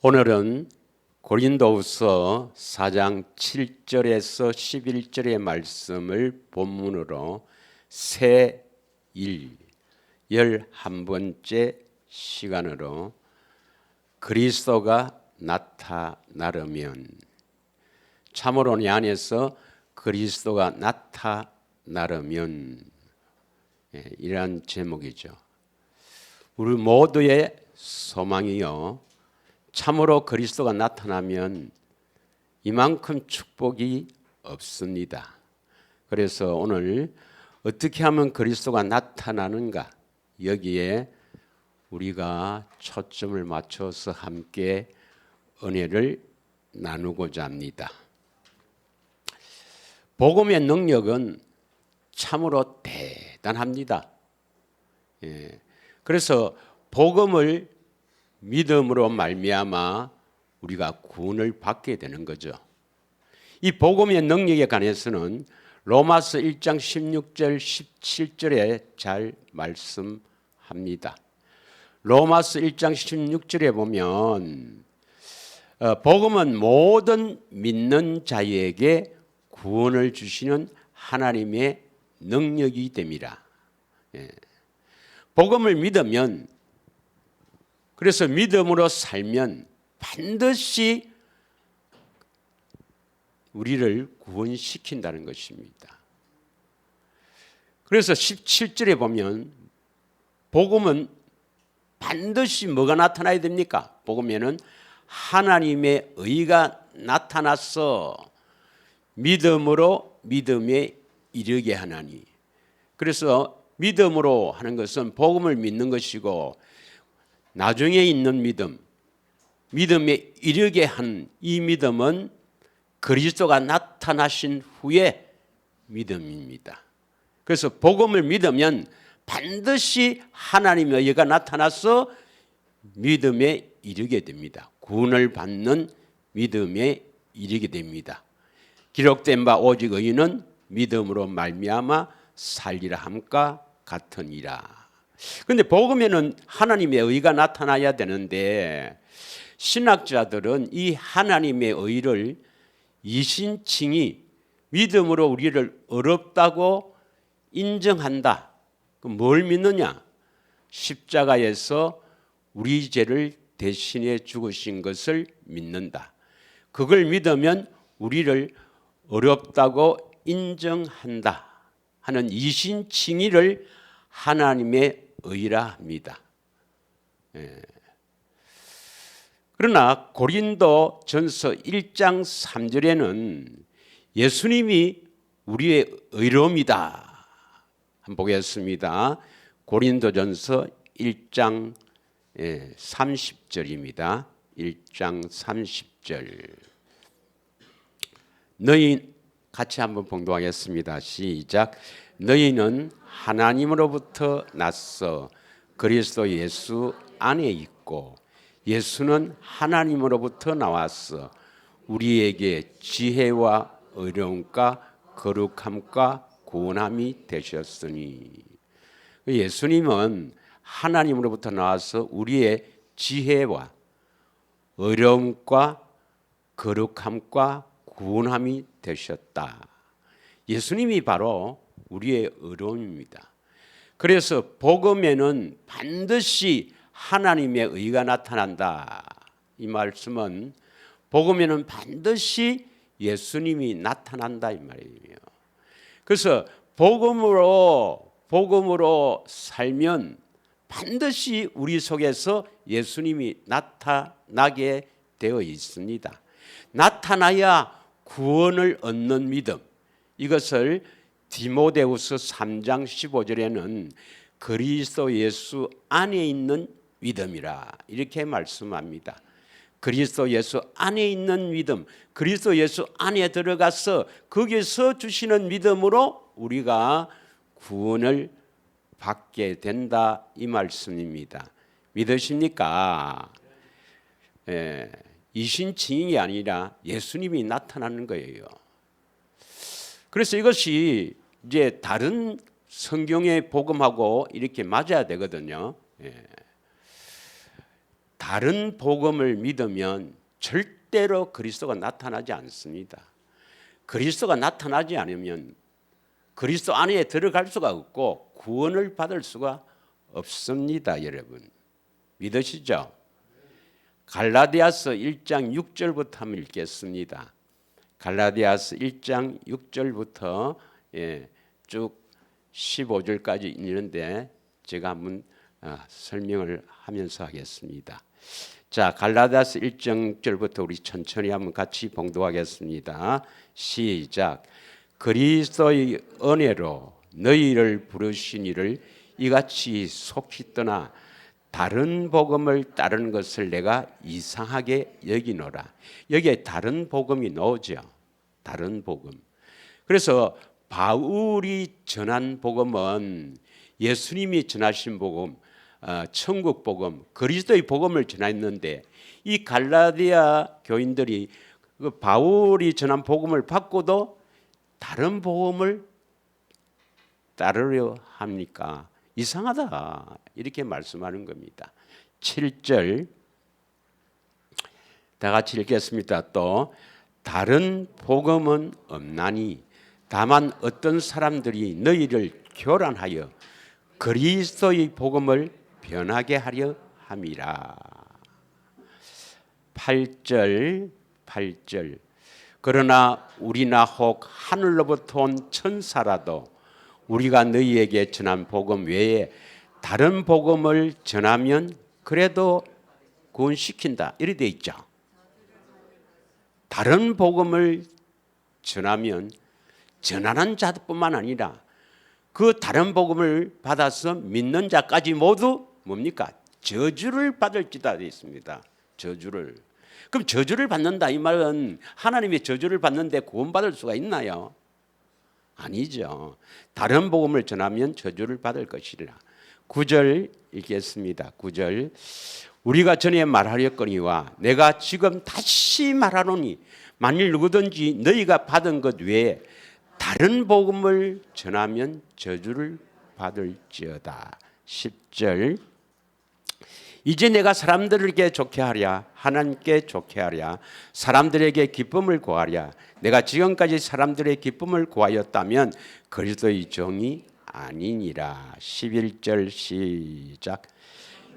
오늘은 고린도후서 4장 7절에서 11절의 말씀을 본문으로 새 일 11번째 시간으로 그리스도가 나타나려면, 참으로 내 안에서 그리스도가 나타나려면, 이러한 제목이죠. 우리 모두의 소망이요, 참으로 그리스도가 나타나면 이만큼 축복이 없습니다. 그래서 오늘 어떻게 하면 그리스도가 나타나는가, 여기에 우리가 초점을 맞춰서 함께 은혜를 나누고자 합니다. 복음의 능력은 참으로 대단합니다. 그래서 복음을 믿음으로 말미암아 우리가 구원을 받게 되는 거죠. 이 복음의 능력에 관해서는 로마서 1장 16절 17절에 잘 말씀합니다. 로마서 1장 16절에 보면 복음은 모든 믿는 자에게 구원을 주시는 하나님의 능력이 됩니다. 복음을 믿으면, 그래서 믿음으로 살면 반드시 우리를 구원시킨다는 것입니다. 그래서 17절에 보면 복음은 반드시 뭐가 나타나야 됩니까? 복음에는 하나님의 의가 나타나서 믿음으로 믿음에 이르게 하나니. 그래서 믿음으로 하는 것은 복음을 믿는 것이고, 나중에 있는 믿음, 믿음에 이르게 한 이 믿음은 그리스도가 나타나신 후의 믿음입니다. 그래서 복음을 믿으면 반드시 하나님의 의가 나타나서 믿음에 이르게 됩니다. 구원을 받는 믿음에 이르게 됩니다. 기록된 바 오직 의인은 믿음으로 말미암아 살리라 함과 같으니라. 그런데 복음에는 하나님의 의가 나타나야 되는데, 신학자들은 이 하나님의 의를 이신칭이 믿음으로 우리를 어렵다고 인정한다. 그럼 뭘 믿느냐? 십자가에서 우리 죄를 대신해 죽으신 것을 믿는다. 그걸 믿으면 우리를 어렵다고 인정한다 하는 이신칭의를 하나님의 의라 합니다. 그러나 고린도 전서 1장 3절에는 예수님이 우리의 의로움이다. 한번 보겠습니다. 고린도 전서 1장 30절입니다. 1장 30절. 너희 같이 한번 봉독하겠습니다. 시작. 너희는 하나님으로부터 났어 그리스도 예수 안에 있고, 예수는 하나님으로부터 나왔어 우리에게 지혜와 의로움과 거룩함과 구원함이 되셨으니. 예수님은 하나님으로부터 나와서 우리의 지혜와 의로움과 거룩함과 구원함이 되셨다. 예수님이 바로 우리의 의로움입니다. 그래서 복음에는 반드시 하나님의 의가 나타난다. 이 말씀은 복음에는 반드시 예수님이 나타난다 이 말이에요. 그래서 복음으로 살면 반드시 우리 속에서 예수님이 나타나게 되어 있습니다. 나타나야 구원을 얻는 믿음, 이것을 디모데후서 3장 15절에는 그리스도 예수 안에 있는 믿음이라 이렇게 말씀합니다. 그리스도 예수 안에 있는 믿음, 그리스도 예수 안에 들어가서 거기서 주시는 믿음으로 우리가 구원을 받게 된다 이 말씀입니다. 믿으십니까? 이신칭이 아니라 예수님이 나타나는 거예요. 그래서 이것이 이제 다른 성경의 복음하고 이렇게 맞아야 되거든요. 다른 복음을 믿으면 절대로 그리스도가 나타나지 않습니다. 그리스도가 나타나지 않으면 그리스도 안에 들어갈 수가 없고 구원을 받을 수가 없습니다. 여러분 믿으시죠? 갈라디아서 1장 6절부터 한번 읽겠습니다. 갈라디아서 1장 6절부터 쭉 15절까지 있는데 제가 한번 설명을 하면서 하겠습니다. 자, 갈라디아서 1장 6절부터 우리 천천히 한번 같이 봉독하겠습니다. 시작. 그리스도의 은혜로 너희를 부르신 이를 이같이 속히 떠나 다른 복음을 따르는 것을 내가 이상하게 여기노라. 여기에 다른 복음이 나오죠. 다른 복음. 그래서 바울이 전한 복음은 예수님이 전하신 복음, 천국 복음, 그리스도의 복음을 전했는데 이 갈라디아 교인들이 그 바울이 전한 복음을 받고도 다른 복음을 따르려 합니까? 이상하다 이렇게 말씀하는 겁니다. 7절 다 같이 읽겠습니다. 또 다른 복음은 없나니 다만 어떤 사람들이 너희를 교란하여 그리스도의 복음을 변하게 하려 함이라. 8절 그러나 우리나 혹 하늘로부터 온 천사라도 우리가 너희에게 전한 복음 외에 다른 복음을 전하면 그래도 구원시킨다 이렇게 돼 있죠. 다른 복음을 전하면 전하는 자뿐만 아니라 그 다른 복음을 받아서 믿는 자까지 모두 뭡니까? 저주를 받을지다 되어 있습니다. 저주를. 그럼 저주를 받는다 이 말은 하나님의 저주를 받는데 구원받을 수가 있나요? 아니죠. 다른 복음을 전하면 저주를 받을 것이라. 9절 읽겠습니다. 9절 우리가 전에 말하였거니와 내가 지금 다시 말하노니 만일 누구든지 너희가 받은 것 외에 다른 복음을 전하면 저주를 받을지어다. 10절 이제 내가 사람들에게 좋게 하랴 하나님께 좋게 하랴 사람들에게 기쁨을 구하랴 내가 지금까지 사람들의 기쁨을 구하였다면 그리스도의 종이 아니니라. 11절 시작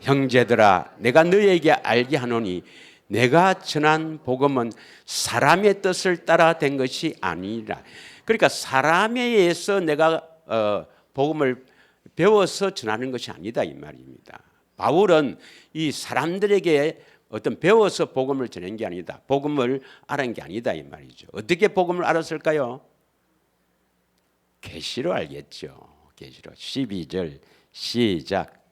형제들아 내가 너희에게 알게 하노니 내가 전한 복음은 사람의 뜻을 따라 된 것이 아니라. 그러니까 사람에 의해서 내가 복음을 배워서 전하는 것이 아니다 이 말입니다. 바울은 이 사람들에게 어떤 배워서 복음을 전한 게 아니다. 복음을 알은 게 아니다 이 말이죠. 어떻게 복음을 알았을까요? 계시로 알겠죠. 계시로. 12절 시작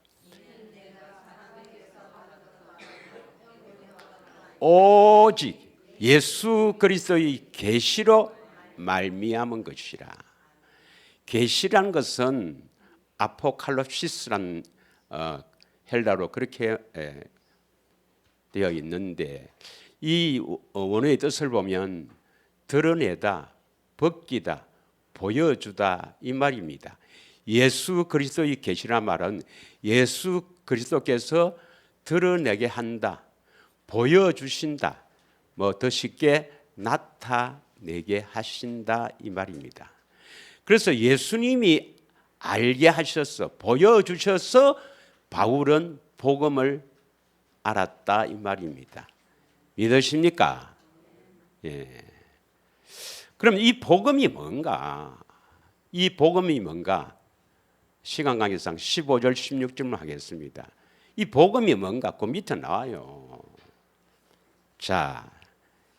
오직 예수 그리스도의 계시로 말미암은 것이라. 계시란 것은 아포칼립시스란 헬라로 그렇게 되어 있는데 이 원어의 뜻을 보면 드러내다, 벗기다, 보여주다 이 말입니다. 예수 그리스도의 계시란 말은 예수 그리스도께서 드러내게 한다, 보여주신다, 뭐 더 쉽게 나타내게 하신다 이 말입니다. 그래서 예수님이 알게 하셔서 보여주셔서 바울은 복음을 알았다 이 말입니다. 믿으십니까? 예. 그럼 이 복음이 뭔가? 이 복음이 뭔가? 시간 관계상 15절 16절만 하겠습니다. 이 복음이 뭔가? 그 밑에 나와요. 자,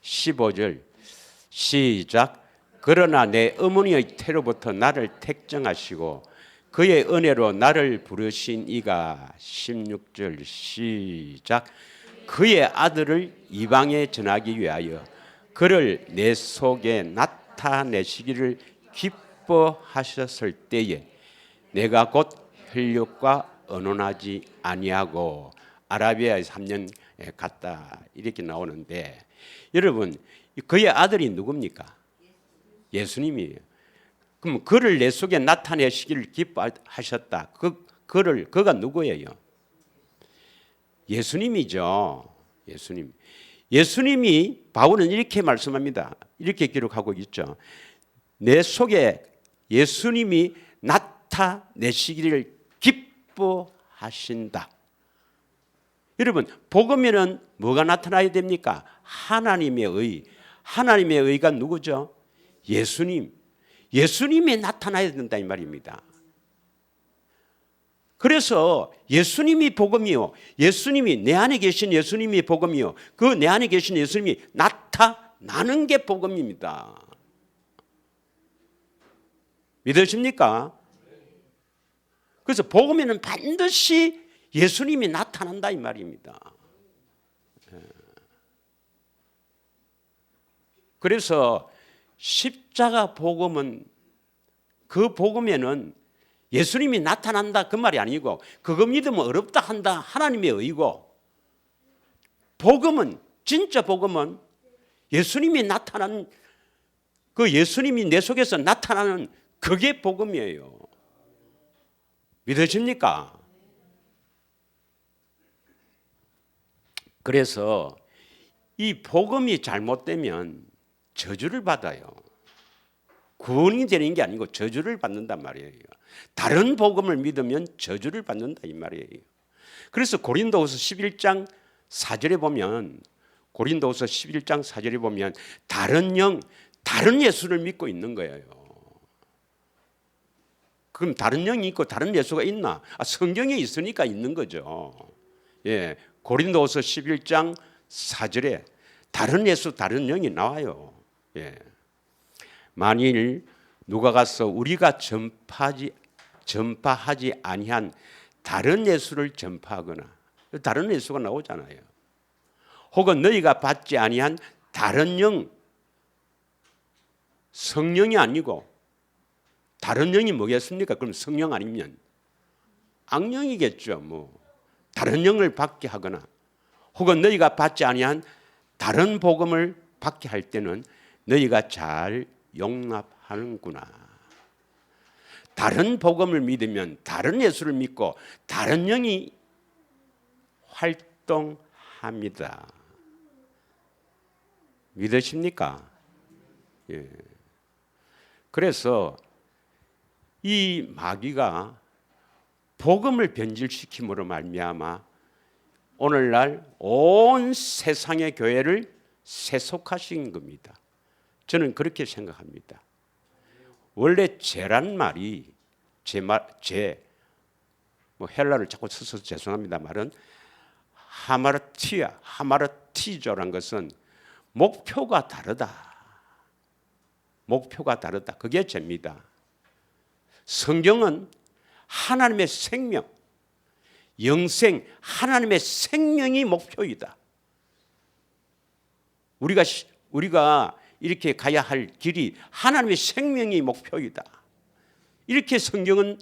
15절 시작 그러나 내 어머니의 태로부터 나를 택정하시고 그의 은혜로 나를 부르신 이가 16절 시작 그의 아들을 이방에 전하기 위하여 그를 내 속에 나타내시기를 기뻐하셨을 때에 내가 곧 혈육과 언혼하지 아니하고 아라비아에 3년 갔다 이렇게 나오는데 여러분 그의 아들이 누굽니까? 예수님이에요. 그럼 그를 내 속에 나타내시기를 기뻐하셨다. 그가 누구예요? 예수님이죠. 예수님이 바울은 이렇게 말씀합니다. 이렇게 기록하고 있죠. 내 속에 예수님이 나타내시기를 기뻐하신다. 여러분, 복음에는 뭐가 나타나야 됩니까? 하나님의 의. 하나님의 의가 누구죠? 예수님이 나타나야 된다 이 말입니다. 그래서 예수님이 복음이요, 예수님이 내 안에 계신 예수님이 복음이요, 그 내 안에 계신 예수님이 나타나는 게 복음입니다. 믿으십니까? 그래서 복음에는 반드시 예수님이 나타난다 이 말입니다. 그래서 십자가 복음은, 그 복음에는 예수님이 나타난다 그 말이 아니고, 그거 믿으면 어렵다 한다 하나님의 의고, 복음은, 진짜 복음은 예수님이 나타난, 그 예수님이 내 속에서 나타나는 그게 복음이에요. 믿으십니까? 그래서 이 복음이 잘못되면 저주를 받아요. 구원이 되는 게 아니고 저주를 받는단 말이에요. 다른 복음을 믿으면 저주를 받는다 이 말이에요. 그래서 고린도후서 11장 4절에 보면, 고린도후서 11장 4절에 보면 다른 영, 다른 예수를 믿고 있는 거예요. 그럼 다른 영이 있고 다른 예수가 있나? 성경에 있으니까 있는 거죠. 예, 고린도후서 11장 4절에 다른 예수, 다른 영이 나와요. 예. 만일 누가 가서 우리가 전파하지 아니한 다른 예수를 전파하거나, 다른 예수가 나오잖아요. 혹은 너희가 받지 아니한 다른 영, 성령이 아니고 다른 영이 뭐겠습니까? 그럼 성령 아니면 악령이겠죠. 뭐 다른 영을 받게 하거나, 혹은 너희가 받지 아니한 다른 복음을 받게 할 때는 너희가 잘 용납하는구나. 다른 복음을 믿으면 다른 예수를 믿고 다른 영이 활동합니다. 믿으십니까? 예. 그래서 이 마귀가 복음을 변질시킴으로 말미암아 오늘날 온 세상의 교회를 세속화시킨 겁니다. 저는 그렇게 생각합니다. 원래 죄란 말이, 뭐 헬라를 자꾸 써서 죄송합니다 말은, 하마르티조란 것은 목표가 다르다. 목표가 다르다. 그게 죄입니다. 성경은 하나님의 생명, 영생, 하나님의 생명이 목표이다. 우리가 이렇게 가야 할 길이 하나님의 생명이 목표이다. 이렇게 성경은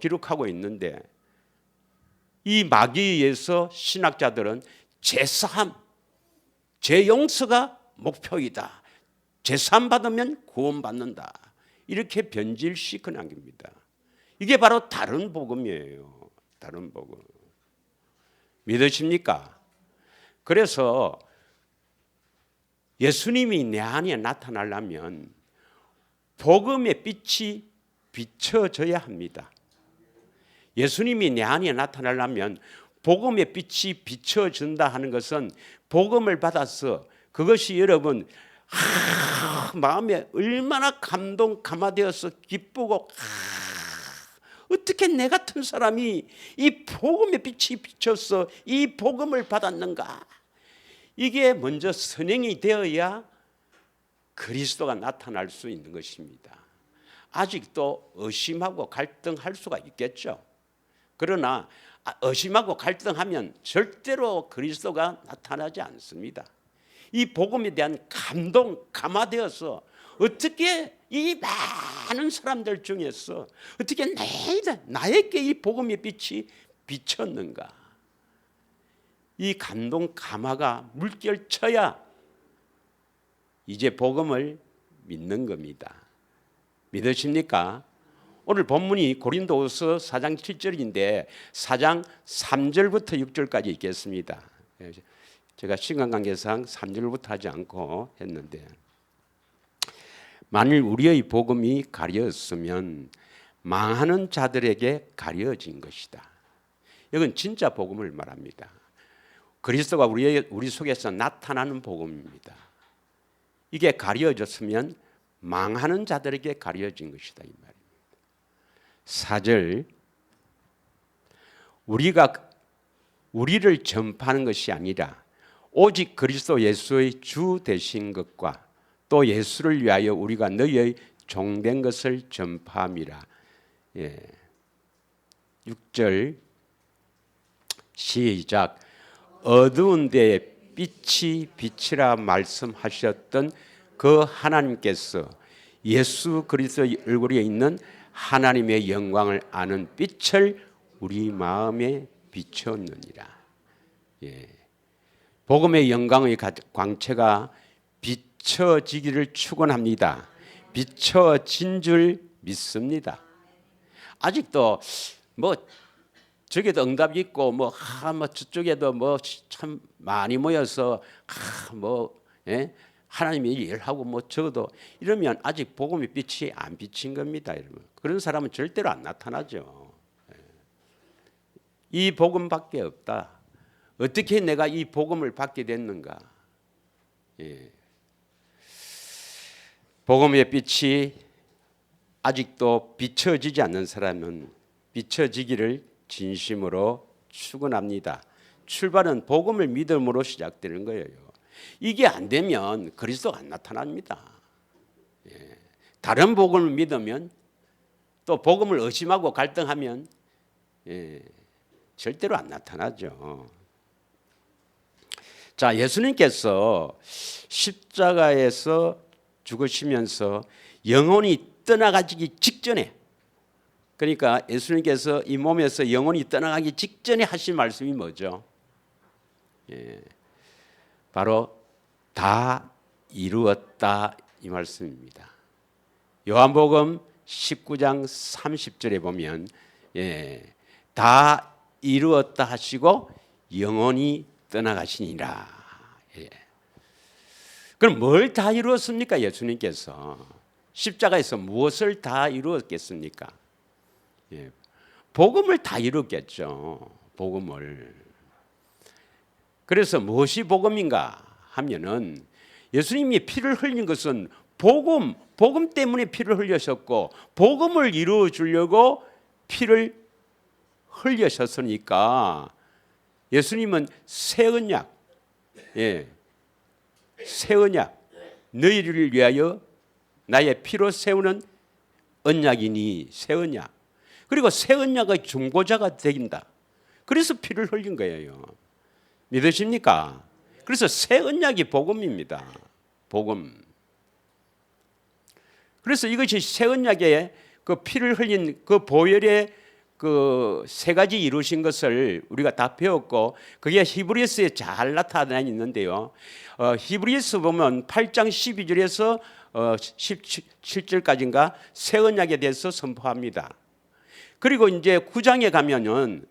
기록하고 있는데, 이 마귀에 의해서 신학자들은 제사함, 제용서가 목표이다. 제사함 받으면 구원받는다. 이렇게 변질시킨 악입니다. 이게 바로 다른 복음이에요. 다른 복음. 믿으십니까? 그래서 예수님이 내 안에 나타나려면 복음의 빛이 비춰져야 합니다. 예수님이 내 안에 나타나려면 복음의 빛이 비춰진다 하는 것은 복음을 받아서 그것이 여러분 마음에 얼마나 감화되어서 기쁘고, 어떻게 내 같은 사람이 이 복음의 빛이 비쳐서 이 복음을 받았는가. 이게 먼저 선행이 되어야 그리스도가 나타날 수 있는 것입니다. 아직도 의심하고 갈등할 수가 있겠죠. 그러나 의심하고 갈등하면 절대로 그리스도가 나타나지 않습니다. 이 복음에 대한 감화되어서 어떻게 이 많은 사람들 중에서 어떻게 나에게 이 복음의 빛이 비쳤는가. 이 감화가 물결쳐야 이제 복음을 믿는 겁니다. 믿으십니까? 오늘 본문이 고린도후서 4장 7절인데 4장 3절부터 6절까지 있겠습니다. 제가 시간 관계상 3절부터 하지 않고 했는데, 만일 우리의 복음이 가려졌으면 망하는 자들에게 가려진 것이다. 이건 진짜 복음을 말합니다. 그리스도가 우리 속에서 나타나는 복음입니다. 이게 가려졌으면 망하는 자들에게 가려진 것이다, 이 말입니다. 4절, 우리를 전파하는 것이 아니라 오직 그리스도 예수의 주 되신 것과 또 예수를 위하여 우리가 너희의 종된 것을 전파함이라. 6절 시작. 어두운 데에 빛이 빛이라 말씀하셨던 그 하나님께서 예수 그리스도의 얼굴에 있는 하나님의 영광을 아는 빛을 우리 마음에 비추었느니라. 복음의 영광의 광채가 비춰지기를 축원합니다. 비춰진 줄 믿습니다. 아직도 저기도 응답이 있고 저쪽에도 참 많이 모여서 하나님의 일하고 적어도 이러면 아직 복음의 빛이 안 비친 겁니다, 여러분. 그런 사람은 절대로 안 나타나죠. 이 복음밖에 없다. 어떻게 내가 이 복음을 받게 됐는가? 복음의 빛이 아직도 비춰지지 않는 사람은 비춰지기를 진심으로 축원합니다. 출발은 복음을 믿음으로 시작되는 거예요. 이게 안 되면 그리스도가 안 나타납니다. 다른 복음을 믿으면, 또 복음을 의심하고 갈등하면 절대로 안 나타나죠. 자, 예수님께서 십자가에서 죽으시면서 영혼이 떠나가기 직전에, 그러니까 예수님께서 이 몸에서 영혼이 떠나가기 직전에 하신 말씀이 뭐죠? 바로 다 이루었다, 이 말씀입니다. 요한복음 19장 30절에 보면 다 이루었다 하시고 영혼이 떠나가시니라. 그럼 뭘 다 이루었습니까? 예수님께서 십자가에서 무엇을 다 이루었겠습니까? 복음을 다 이루었겠죠. 복음을. 그래서 무엇이 복음인가 하면은, 예수님이 피를 흘린 것은 복음 때문에 피를 흘리셨고, 복음을 이루어 주려고 피를 흘리셨으니까 예수님은 새 언약, 새 언약, 너희를 위하여 나의 피로 세우는 언약이니 새 언약. 그리고 새 언약의 중보자가 되긴다. 그래서 피를 흘린 거예요. 믿으십니까? 그래서 새 언약이 복음입니다. 복음. 그래서 이것이 새 언약의 그 피를 흘린 그 보혈의 그 세 가지 이루신 것을 우리가 다 배웠고, 그게 히브리서에 잘 나타나 있는데요. 히브리서 보면 8장 12절에서 17절까지인가 새 언약에 대해서 선포합니다. 그리고 이제 9장에 가면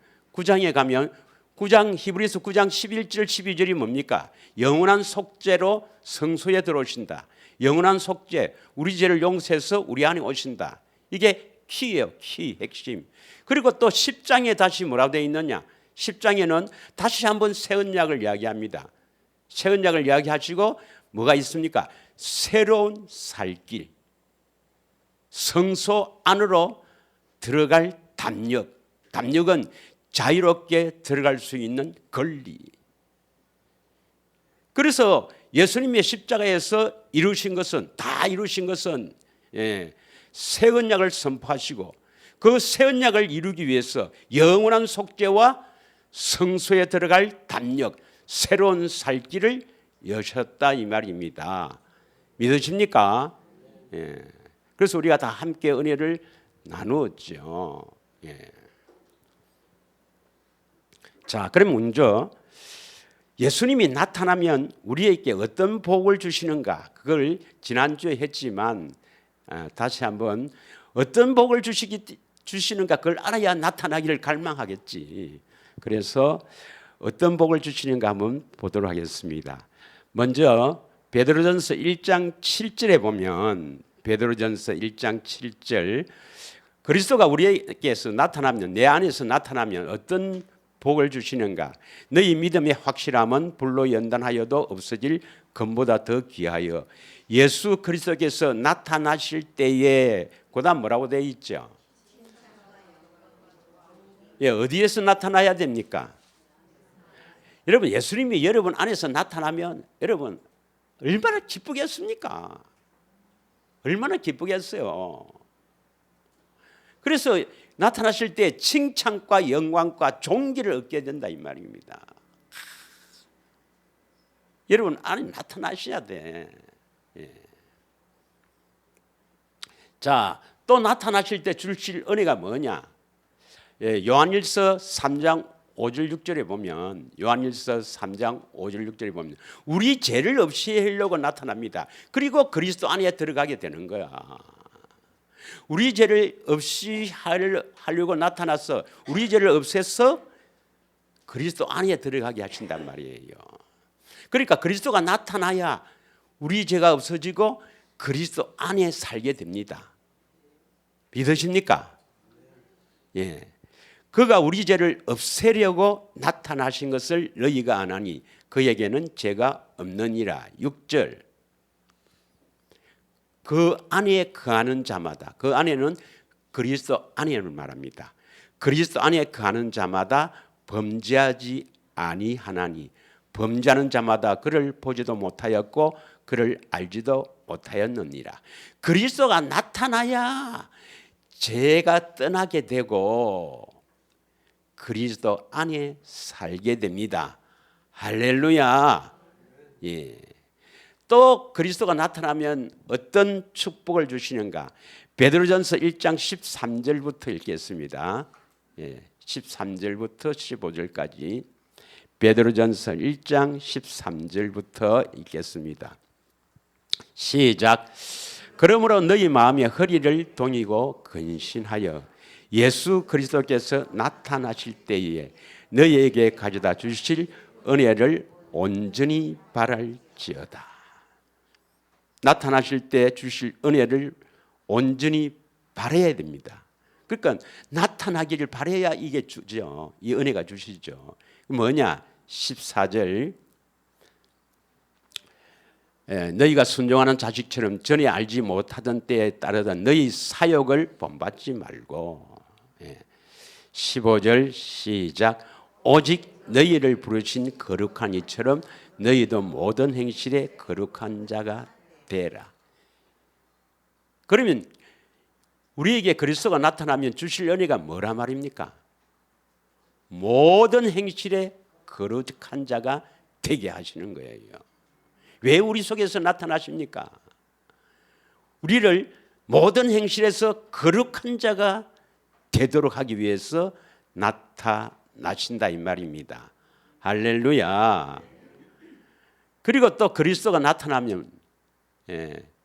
히브리서 9장 11절 12절이 뭡니까? 영원한 속죄로 성소에 들어오신다. 영원한 속죄, 우리 죄를 용서해서 우리 안에 오신다. 이게 키예요. 키, 핵심. 그리고 또 10장에 다시 뭐라고 되어 있느냐? 10장에는 다시 한번 새 언약을 이야기합니다. 새 언약을 이야기하시고 뭐가 있습니까? 새로운 살길, 성소 안으로 들어갈 담력. 담력은 자유롭게 들어갈 수 있는 권리. 그래서 예수님의 십자가에서 이루신 것은, 다 이루신 것은 새 언약을 선포하시고, 그 새 언약을 이루기 위해서 영원한 속죄와 성소에 들어갈 담력, 새로운 살 길을 여셨다, 이 말입니다. 믿으십니까? 그래서 우리가 다 함께 은혜를 나누었죠. 자, 그럼 먼저 예수님이 나타나면 우리에게 어떤 복을 주시는가, 그걸 지난주에 했지만 다시 한번, 어떤 복을 주시는가 그걸 알아야 나타나기를 갈망하겠지. 그래서 어떤 복을 주시는가 한번 보도록 하겠습니다. 먼저 베드로전서 1장 7절에 보면 베드로전서 1장 7절 그리스도가 우리에게서 나타나면 내 안에서 나타나면 어떤 복을 주시는가 너희 믿음의 확실함은 불로 연단하여도 없어질 금보다 더 귀하여 예수 그리스도께서 나타나실 때에 그다음 뭐라고 되어 있죠? 예, 어디에서 나타나야 됩니까? 여러분 예수님이 여러분 안에서 나타나면 여러분 얼마나 기쁘겠습니까? 얼마나 기쁘겠어요. 그래서 나타나실 때 칭찬과 영광과 존귀를 얻게 된다 이 말입니다. 여러분 안에 나타나셔야 돼. 예. 자, 또 나타나실 때 주실 은혜가 뭐냐? 예, 요한일서 3장 5절 6절에 보면 요한일서 3장 5절 6절에 보면 우리 죄를 없이 하려고 나타납니다. 그리고 그리스도 안에 들어가게 되는 거야. 우리 죄를 없이 하려고 나타나서 우리 죄를 없애서 그리스도 안에 들어가게 하신단 말이에요. 그러니까 그리스도가 나타나야 우리 죄가 없어지고 그리스도 안에 살게 됩니다. 믿으십니까? 예. 그가 우리 죄를 없애려고 나타나신 것을 너희가 아나니 그에게는 죄가 없느니라. 6절. 그 안에 거하는 자마다 그 안에는 그리스도 안에를 말합니다. 그리스도 안에 거하는 자마다 범죄하지 아니하나니 범죄하는 자마다 그를 보지도 못하였고 그를 알지도 못하였느니라. 그리스도가 나타나야 죄가 떠나게 되고 그리스도 안에 살게 됩니다. 할렐루야. 예. 또 그리스도가 나타나면 어떤 축복을 주시는가? 베드로전서 1장 13절부터 읽겠습니다. 예, 13절부터 15절까지 베드로전서 1장 13절부터 읽겠습니다. 시작. 그러므로 너희 마음의 허리를 동이고 근신하여 예수 그리스도께서 나타나실 때에 너희에게 가져다 주실 은혜를 온전히 바랄지어다. 나타나실 때 주실 은혜를 온전히 바라야 됩니다. 그러니까 나타나기를 바라야 이게 주죠. 이 은혜가 주시죠. 뭐냐? 14절. 너희가 순종하는 자식처럼 전에 알지 못하던 때에 따르던 너희 사욕을 본받지 말고. 15절 시작. 오직 너희를 부르신 거룩한 이처럼 너희도 모든 행실에 거룩한 자가 되라. 그러면 우리에게 그리스도가 나타나면 주실 은혜가 뭐라 말입니까? 모든 행실에 거룩한 자가 되게 하시는 거예요. 왜 우리 속에서 나타나십니까? 우리를 모든 행실에서 거룩한 자가 되도록 하기 위해서 나타나신다 이 말입니다. 할렐루야. 그리고 또 그리스도가 나타나면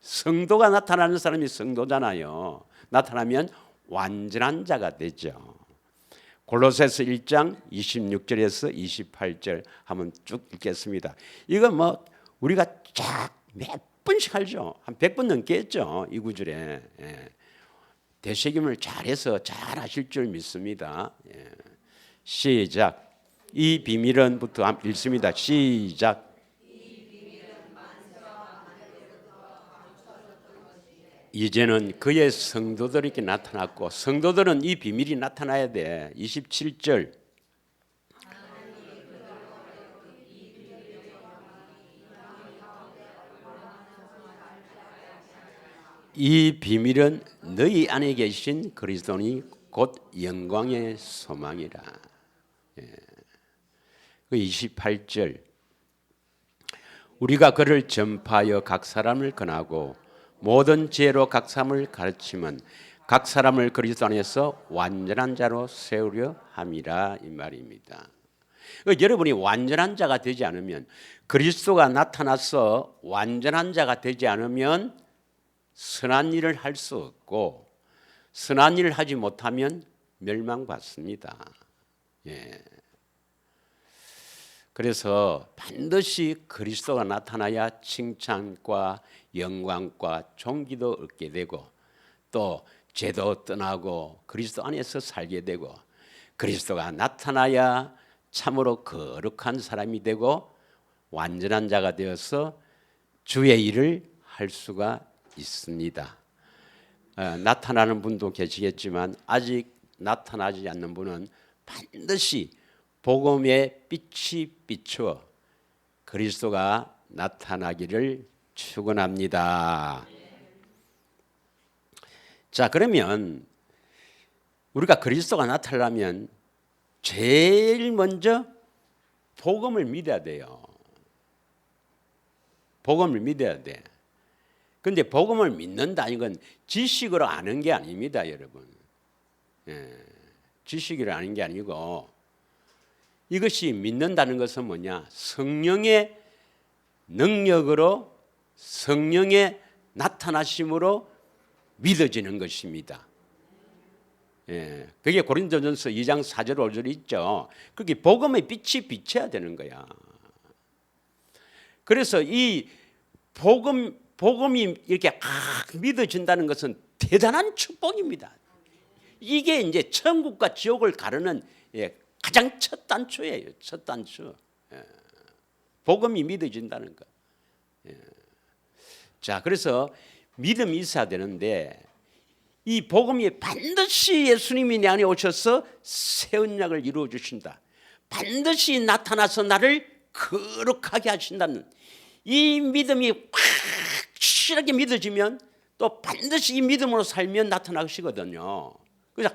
성도가 나타나는 사람이 성도잖아요. 나타나면 완전한 자가 되죠. 골로새서 1장 26절에서 28절 한번 쭉 읽겠습니다. 이거 뭐 우리가 몇 번씩 알죠. 한 100번 넘게 했죠. 이 구절에. 되새김을 잘해서 잘 하실 줄 믿습니다. 시작. 이 비밀은부터 읽습니다. 시작. 이제는 그의 성도들에게 나타났고 성도들은 이 비밀이 나타나야 돼. 27절. 이 비밀은 너희 안에 계신 그리스도니 곧 영광의 소망이라. 그 28절. 우리가 그를 전파하여 각 사람을 권하고 모든 지혜로 각 사람을 가르치면 각 사람을 그리스도 안에서 완전한 자로 세우려 함이라 이 말입니다. 여러분이 완전한 자가 되지 않으면 그리스도가 나타나서 완전한 자가 되지 않으면 선한 일을 할 수 없고 선한 일을 하지 못하면 멸망받습니다. 예. 그래서 반드시 그리스도가 나타나야 칭찬과 영광과 존귀도 얻게 되고 또 죄도 떠나고 그리스도 안에서 살게 되고 그리스도가 나타나야 참으로 거룩한 사람이 되고 완전한 자가 되어서 주의 일을 할 수가 있습니다. 나타나는 분도 계시겠지만 아직 나타나지 않는 분은 반드시 복음의 빛이 비추어 그리스도가 나타나기를 축원합니다. 자, 그러면 우리가 그리스도가 나타나려면 제일 먼저 복음을 믿어야 돼요. 복음을 믿어야 돼. 그런데 복음을 믿는다는 건 지식으로 아는 게 아닙니다, 여러분. 지식으로 아는 게 아니고 이것이 믿는다는 것은 뭐냐? 성령의 능력으로 성령의 나타나심으로 믿어지는 것입니다. 그게 고린도전서 2장 4절 5절이 있죠. 그게 복음의 빛이 비쳐야 되는 거야. 그래서 이 복음이 이렇게 믿어진다는 것은 대단한 축복입니다. 이게 이제 천국과 지옥을 가르는 가장 첫 단추예요. 첫 단추. 복음이 믿어진다는 것. 자, 그래서 믿음이 있어야 되는데 이 복음이 반드시 예수님이 내 안에 오셔서 새 언약을 이루어 주신다. 반드시 나타나서 나를 거룩하게 하신다는 이 믿음이 확실하게 믿어지면 또 반드시 이 믿음으로 살면 나타나시거든요. 그래서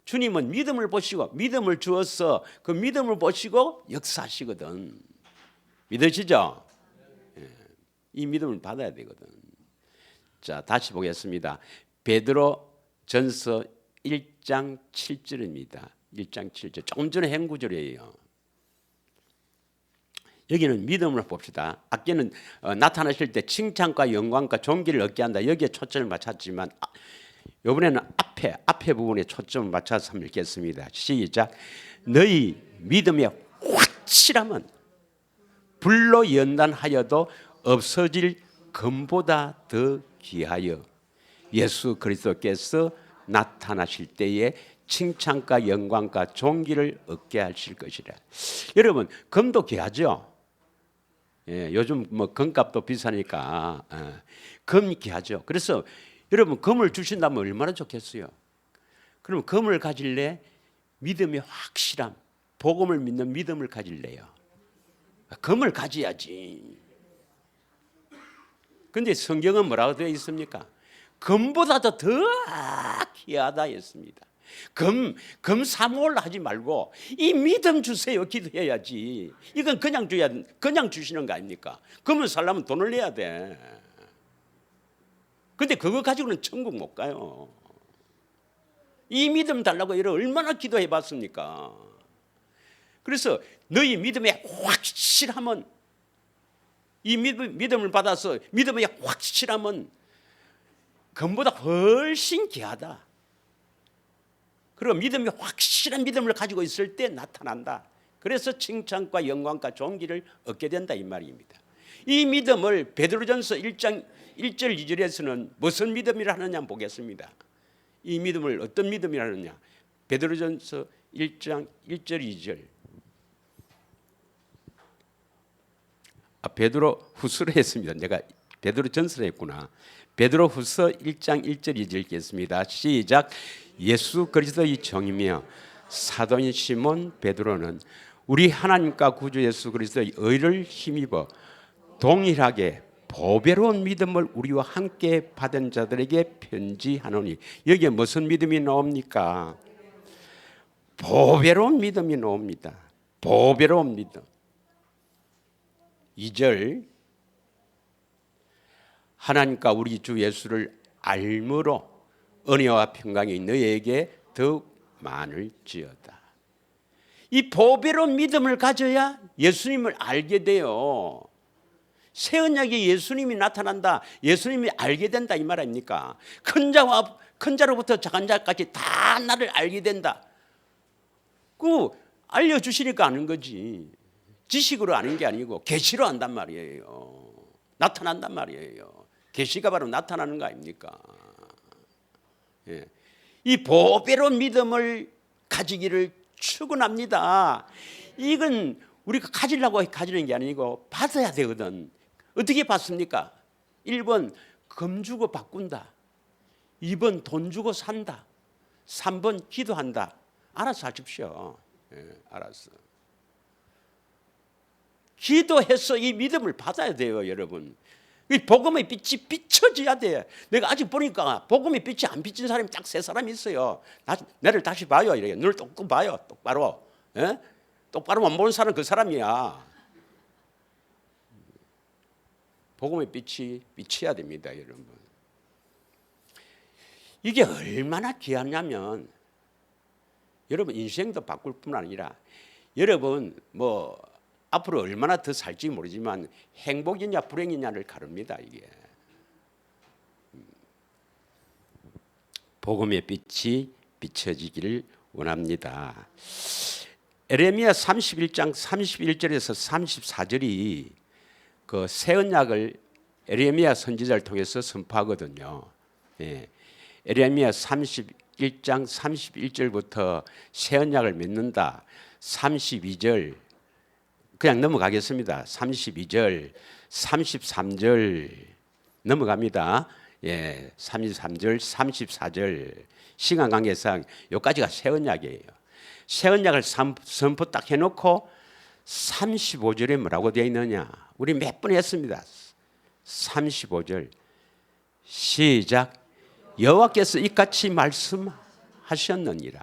주님은 믿음을 보시고 믿음을 주어서 그 믿음을 보시고 역사하시거든. 믿으시죠? 이 믿음을 받아야 되거든. 자, 다시 보겠습니다. 베드로 전서 1장 7절입니다. 1장 7절. 조금 전에 행구절이에요. 여기는 믿음을 봅시다. 아까는 나타나실 때 칭찬과 영광과 존귀를 얻게 한다. 여기에 초점을 맞췄지만 이번에는 앞에 부분에 초점을 맞춰서 한번 읽겠습니다. 시작. 너희 믿음의 확실함은 불로 연단하여도 없어질 금보다 더 귀하여 예수 그리스도께서 나타나실 때에 칭찬과 영광과 존귀를 얻게 하실 것이라. 여러분, 금도 귀하죠. 요즘 뭐 금값도 비싸니까 금 귀하죠. 그래서 여러분 금을 주신다면 얼마나 좋겠어요. 그럼 금을 가질래? 믿음의 확실함, 복음을 믿는 믿음을 가질래요. 금을 가져야지. 그런데 성경은 뭐라고 되어 있습니까? 금보다도 더 귀하다 했습니다. 금 사모를 하지 말고 이 믿음 주세요 기도해야지. 이건 그냥 주시는 거 아닙니까? 금을 살려면 돈을 내야 돼. 근데 그거 가지고는 천국 못 가요. 이 믿음 달라고 이래 얼마나 기도해 봤습니까? 그래서 너희 믿음의 확실함은 이 믿음을 받아서 믿음의 확실함은 금보다 훨씬 귀하다. 그리고 믿음이 확실한 믿음을 가지고 있을 때 나타난다. 그래서 칭찬과 영광과 존귀를 얻게 된다 이 말입니다. 이 믿음을 베드로전서 1장 1절 2절에서는 무슨 믿음이라 하느냐 보겠습니다. 이 믿음을 어떤 믿음이라 하느냐. 베드로전서 1장 1절 2절. 베드로 후서를 했습니다. 내가 베드로 전서를 했구나. 베드로 후서 1장 1절 2절 읽겠습니다. 시작. 예수 그리스도의 종이며 사도인 시몬 베드로는 우리 하나님과 구주 예수 그리스도의 의를 힘입어 동일하게 보배로운 믿음을 우리와 함께 받은 자들에게 편지하노니. 여기에 무슨 믿음이 나옵니까? 보배로운 믿음이 나옵니다. 보배로운 믿음. 2절 하나님과 우리 주 예수를 알므로 은혜와 평강이 너희에게 더욱 많을지어다. 이 보배로운 믿음을 가져야 예수님을 알게 돼요. 새 언약에 예수님이 나타난다. 예수님이 알게 된다 이 말 아닙니까? 큰 자와 큰 자로부터 작은 자까지 다 나를 알게 된다. 그 알려주시니까 아는 거지. 지식으로 아는 게 아니고 계시로 안단 말이에요. 나타난단 말이에요. 계시가 바로 나타나는 거 아닙니까? 예. 이 보배로운 믿음을 가지기를 축원합니다. 이건 우리가 가지려고 가지는 게 아니고 받아야 되거든. 어떻게 받습니까? 1번 금 주고 바꾼다. 2번 돈 주고 산다. 3번 기도한다. 알아서 하십시오. 예, 알았어. 기도해서 이 믿음을 받아야 돼요, 여러분. 이 복음의 빛이 비춰져야 돼. 내가 아직 보니까 복음의 빛이 안 비친 사람이 딱 3사람이 있어요. 나를 다시 봐요. 이렇게 눈을 똑똑 봐요. 똑바로. 예? 똑바로만 보는 사람은 그 사람이야. 복음의 빛이 비쳐야 됩니다, 여러분. 이게 얼마나 귀하냐면 여러분 인생도 바꿀 뿐 아니라 여러분 뭐 앞으로 얼마나 더 살지 모르지만 행복이냐 불행이냐를 가릅니다. 이게 복음의 빛이 비춰지기를 원합니다. 에레미야 31장 31절에서 34절이 그 새 언약을 에레미야 선지자를 통해서 선포하거든요. 예. 에레미야 31장 31절부터 새 언약을 맺는다. 32절 그냥 넘어가겠습니다. 32절, 33절 넘어갑니다. 예, 33절, 34절 시간 관계상 여기까지가 새 언약이에요. 새 언약을 선포 딱 해놓고 35절에 뭐라고 되어 있느냐? 우리 몇 번 했습니다. 35절 시작. 여호와께서 이같이 말씀하셨느니라.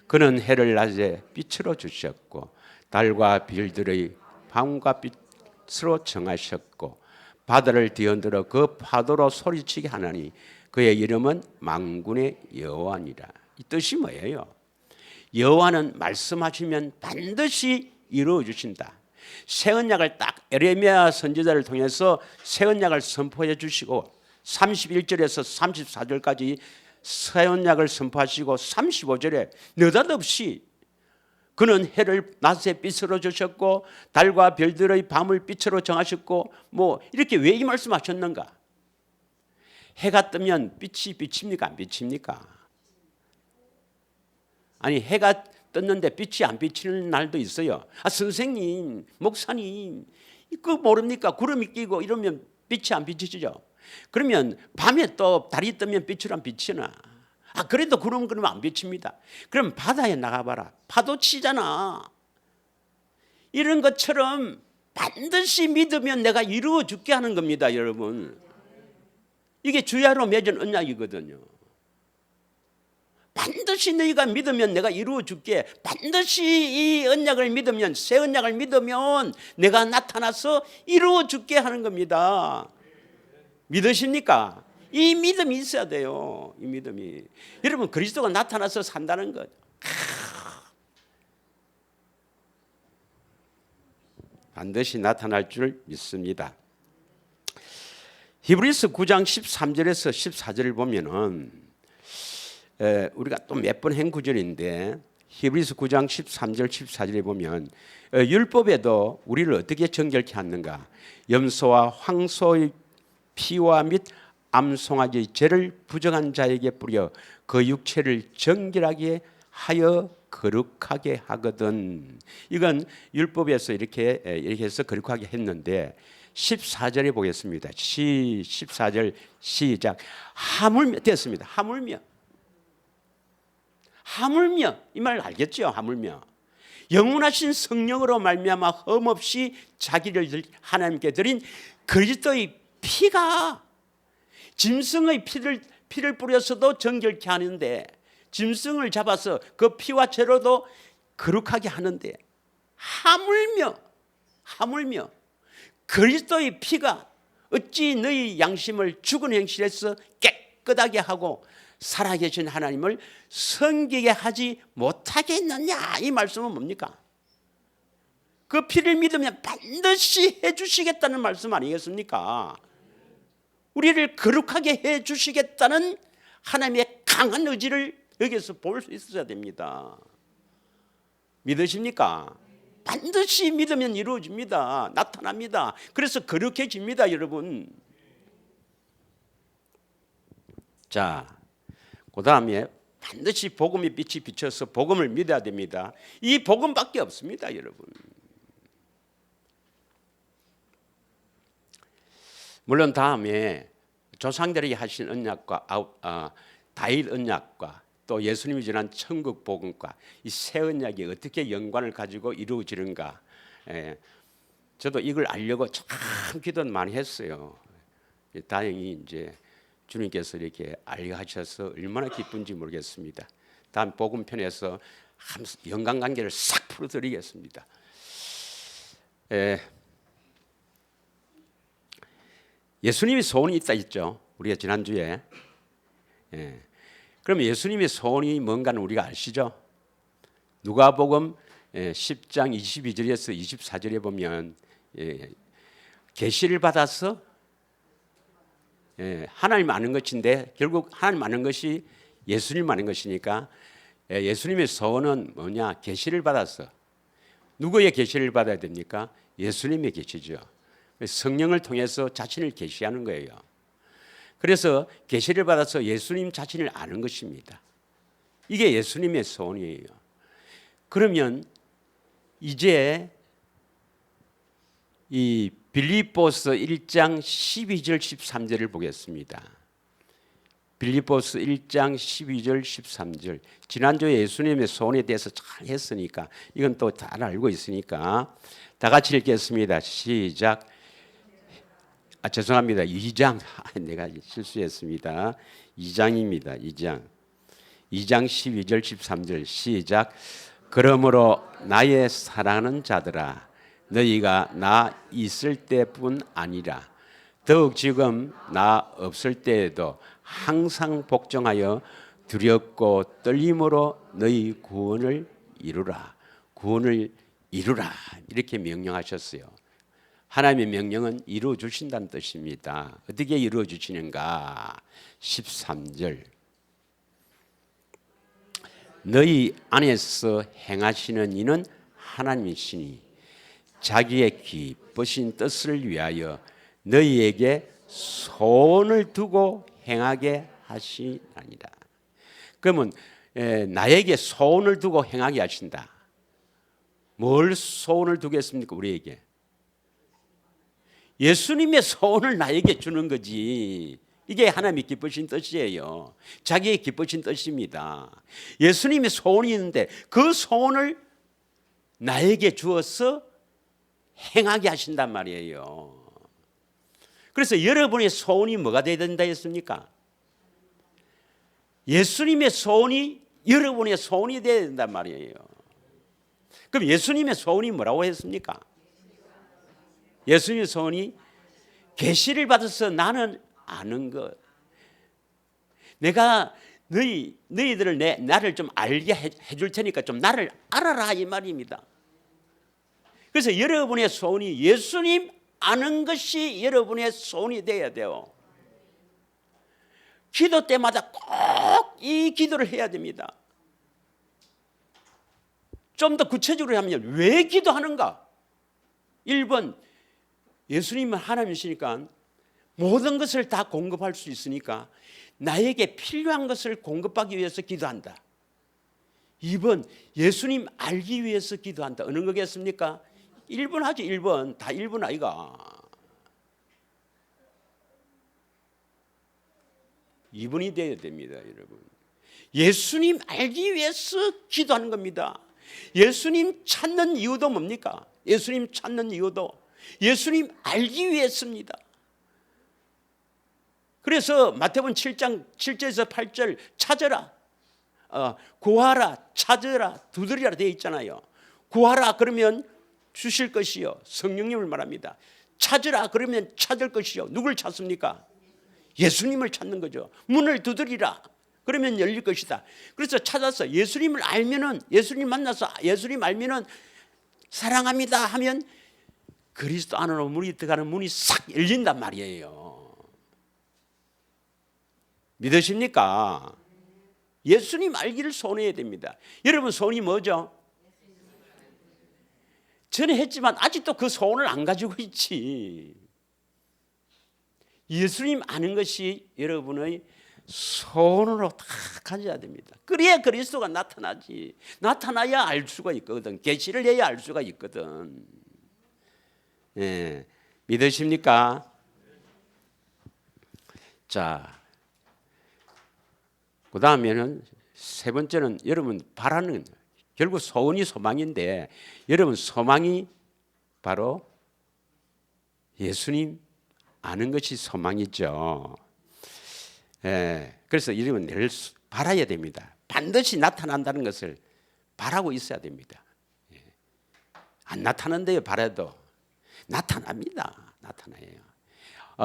그는 해를 낮에 빛으로 주셨고 달과 별들의 밤과 빛으로 정하셨고 바다를 뒤흔들어 그 파도로 소리치게 하나니 그의 이름은 만군의 여호와니라. 이 뜻이 뭐예요? 여호와는 말씀하시면 반드시 이루어 주신다. 새 언약을 딱 에레미야 선지자를 통해서 새 언약을 선포해 주시고 31절에서 34절까지 새 언약을 선포하시고 35절에 느닷없이 그는 해를 낮에 빛으로 주셨고 달과 별들의 밤을 빛으로 정하셨고 뭐 이렇게 왜 이 말씀하셨는가? 해가 뜨면 빛이 비칩니까? 안 비칩니까? 아니 해가 떴는데 빛이 안 비치는 날도 있어요. 아 선생님, 목사님 그거 모릅니까? 구름이 끼고 이러면 빛이 안 비치죠. 그러면 밤에 또 달이 뜨면 빛을 안 비치나? 아 그래도 구름 그러면 안 비칩니다. 그럼 바다에 나가봐라. 파도 치잖아. 이런 것처럼 반드시 믿으면 내가 이루어 줄게 하는 겁니다, 여러분. 이게 주야로 맺은 언약이거든요. 반드시 너희가 믿으면 내가 이루어 줄게. 반드시 이 언약을 믿으면, 새 언약을 믿으면 내가 나타나서 이루어 줄게 하는 겁니다. 믿으십니까? 이 믿음이 있어야 돼요. 이 믿음이. 여러분 그리스도가 나타나서 산다는 것. 반드시 나타날 줄 믿습니다. 히브리서 9장 13절에서 14절을 보면은 우리가 또 몇 번 한 구절인데 히브리서 9장 13절 14절에 보면 율법에도 우리를 어떻게 정결케 하는가? 염소와 황소의 피와 및 암송아지의 죄를 부정한 자에게 뿌려 그 육체를 정결하게 하여 거룩하게 하거든. 이건 율법에서 이렇게 해서 거룩하게 했는데 14절에 보겠습니다. 14절 시작. 하물며 됐습니다. 하물며 이 말 알겠죠? 하물며 영원하신 성령으로 말미암아 흠없이 자기를 하나님께 드린 그리스도의 피가 짐승의 피를 뿌려서도 정결케 하는데 짐승을 잡아서 그 피와 죄로도 거룩하게 하는데 하물며 그리스도의 피가 어찌 너희 양심을 죽은 행실에서 깨끗하게 하고 살아계신 하나님을 섬기게 하지 못하겠느냐? 이 말씀은 뭡니까? 그 피를 믿으면 반드시 해주시겠다는 말씀 아니겠습니까? 우리를 거룩하게 해주시겠다는 하나님의 강한 의지를 여기서 볼 수 있어야 됩니다. 믿으십니까? 반드시 믿으면 이루어집니다. 나타납니다. 그래서 거룩해집니다, 여러분. 자, 그 다음에 반드시 복음의 빛이 비쳐서 복음을 믿어야 됩니다. 이 복음밖에 없습니다, 여러분. 물론 다음에 조상들이 하신 언약과 다윗 언약과 또 예수님이 전한 천국 복음과 이 새 언약이 어떻게 연관을 가지고 이루어지는가, 저도 이걸 알려고 참 기도 많이 했어요. 다행히 이제 주님께서 이렇게 알게 하셔서 얼마나 기쁜지 모르겠습니다. 다음 복음편에서 연관관계를 싹 풀어드리겠습니다. 예수님이 소원이 있다 했죠. 우리가 지난주에. 그럼 예수님의 소원이 뭔가는 우리가 아시죠? 누가복음 10장 22절에서 24절에 보면 계시를 받아서 하나님 아는 것인데 결국 하나님 아는 것이 예수님 아는 것이니까 예수님의 소원은 뭐냐? 계시를 받아서. 누구의 계시를 받아야 됩니까? 예수님의 계시죠. 성령을 통해서 자신을 계시하는 거예요. 그래서 계시를 받아서 예수님 자신을 아는 것입니다. 이게 예수님의 소원이에요. 그러면 이제 이 빌립보서 1장 12절 13절을 보겠습니다. 빌립보서 1장 12절 13절. 지난주에 예수님의 소원에 대해서 잘 했으니까 이건 또 잘 알고 있으니까 다 같이 읽겠습니다. 시작. 죄송합니다. 2장. 내가 실수했습니다. 2장입니다. 2장 12절 13절 시작. 그러므로 나의 사랑하는 자들아, 너희가 나 있을 때뿐 아니라 더욱 지금 나 없을 때에도 항상 복종하여 두렵고 떨림으로 너희 구원을 이루라. 구원을 이루라. 이렇게 명령하셨어요. 하나님의 명령은 이루어 주신다는 뜻입니다. 어떻게 이루어 주시는가? 13절. 너희 안에서 행하시는 이는 하나님이시니 자기의 기쁘신 뜻을 위하여 너희에게 소원을 두고 행하게 하시나니라. 그러면 나에게 소원을 두고 행하게 하신다. 뭘 소원을 두겠습니까? 우리에게 예수님의 소원을 나에게 주는 거지. 이게 하나님이 기쁘신 뜻이에요. 자기의 기쁘신 뜻입니다. 예수님의 소원이 있는데 그 소원을 나에게 주어서 행하게 하신단 말이에요. 그래서 여러분의 소원이 뭐가 되어야 된다 했습니까? 예수님의 소원이 여러분의 소원이 되어야 된단 말이에요. 그럼 예수님의 소원이 뭐라고 했습니까? 예수님의 소원이 계시를 받아서 나는 아는 것. 내가 너희들을 나를 좀 알게 해줄 테니까 좀 나를 알아라 이 말입니다. 그래서 여러분의 소원이 예수님 아는 것이 여러분의 소원이 되어야 돼요. 기도 때마다 꼭 이 기도를 해야 됩니다. 좀 더 구체적으로 하면 왜 기도하는가? 1번 예수님은 하나님이시니까 모든 것을 다 공급할 수 있으니까 나에게 필요한 것을 공급하기 위해서 기도한다. 2번 예수님 알기 위해서 기도한다. 어느 거겠습니까? 1번 하죠. 1번. 다 1번 아이가. 2번이 되어야 됩니다, 여러분. 예수님 알기 위해서 기도하는 겁니다. 예수님 찾는 이유도 뭡니까? 예수님 찾는 이유도 예수님 알기 위해서입니다. 그래서 마태복음 7장 7절에서 8절 찾아라, 구하라, 찾으라, 두드리라 되어 있잖아요. 구하라 그러면 주실 것이요, 성령님을 말합니다. 찾으라 그러면 찾을 것이요, 누굴 찾습니까? 예수님을 찾는 거죠. 문을 두드리라 그러면 열릴 것이다. 그래서 찾아서 예수님을 알면은, 예수님 만나서 예수님 알면은 사랑합니다 하면 그리스도 안으로 문이 들어가는 문이 싹 열린단 말이에요. 믿으십니까? 예수님 알기를 소원해야 됩니다. 여러분 소원이 뭐죠? 전에 했지만 아직도 그 소원을 안 가지고 있지. 예수님 아는 것이 여러분의 소원으로 다 가져야 됩니다. 그래야 그리스도가 나타나지. 나타나야 알 수가 있거든. 계시를 해야 알 수가 있거든. 예, 믿으십니까? 자, 그 다음에는 세 번째는 여러분 바라는, 결국 소원이 소망인데 여러분 소망이 바로 예수님 아는 것이 소망이죠. 예, 그래서 여러분 늘 바라야 됩니다. 반드시 나타난다는 것을 바라고 있어야 됩니다. 예. 안 나타난대요. 바라도 나타납니다. 나타나요.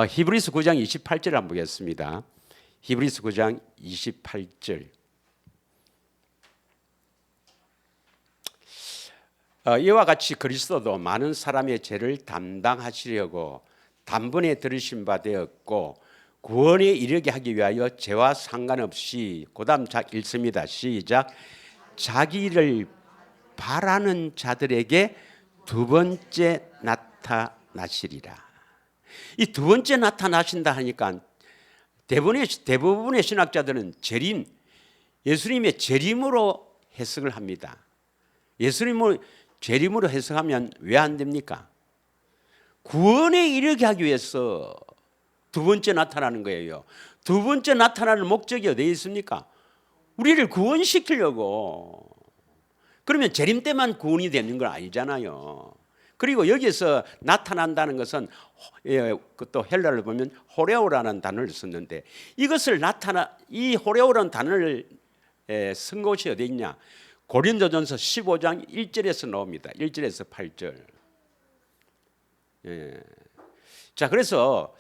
히브리서 9장 28절 한번 보겠습니다. 히브리서 9장 28절. 이와 같이 그리스도도 많은 사람의 죄를 담당하시려고 단번에 들으신 바 되었고 구원에 이르게 하기 위하여 죄와 상관없이, 그다음 읽습니다. 시작. 자기를 바라는 자들에게 두 번째 나타나시리라. 이 두 번째 나타나신다 하니까 대부분의 신학자들은 재림, 예수님의 재림으로 해석을 합니다. 예수님을 재림으로 해석하면 왜 안 됩니까? 구원에 이르게 하기 위해서 두 번째 나타나는 거예요. 두 번째 나타나는 목적이 어디에 있습니까? 우리를 구원시키려고. 그러면 재림 때만 구원이 되는 건 아니잖아요. 그리고 여기서 나타난다는 것은 또 헬라를 보면 호레오라는 단어를 썼는데, 이것을 이 호레오라는 단어를 쓴 곳이 어디 있냐? 고린도전서 15장 1절에서 나옵니다. 1절에서 8절. 예. 자, 그래서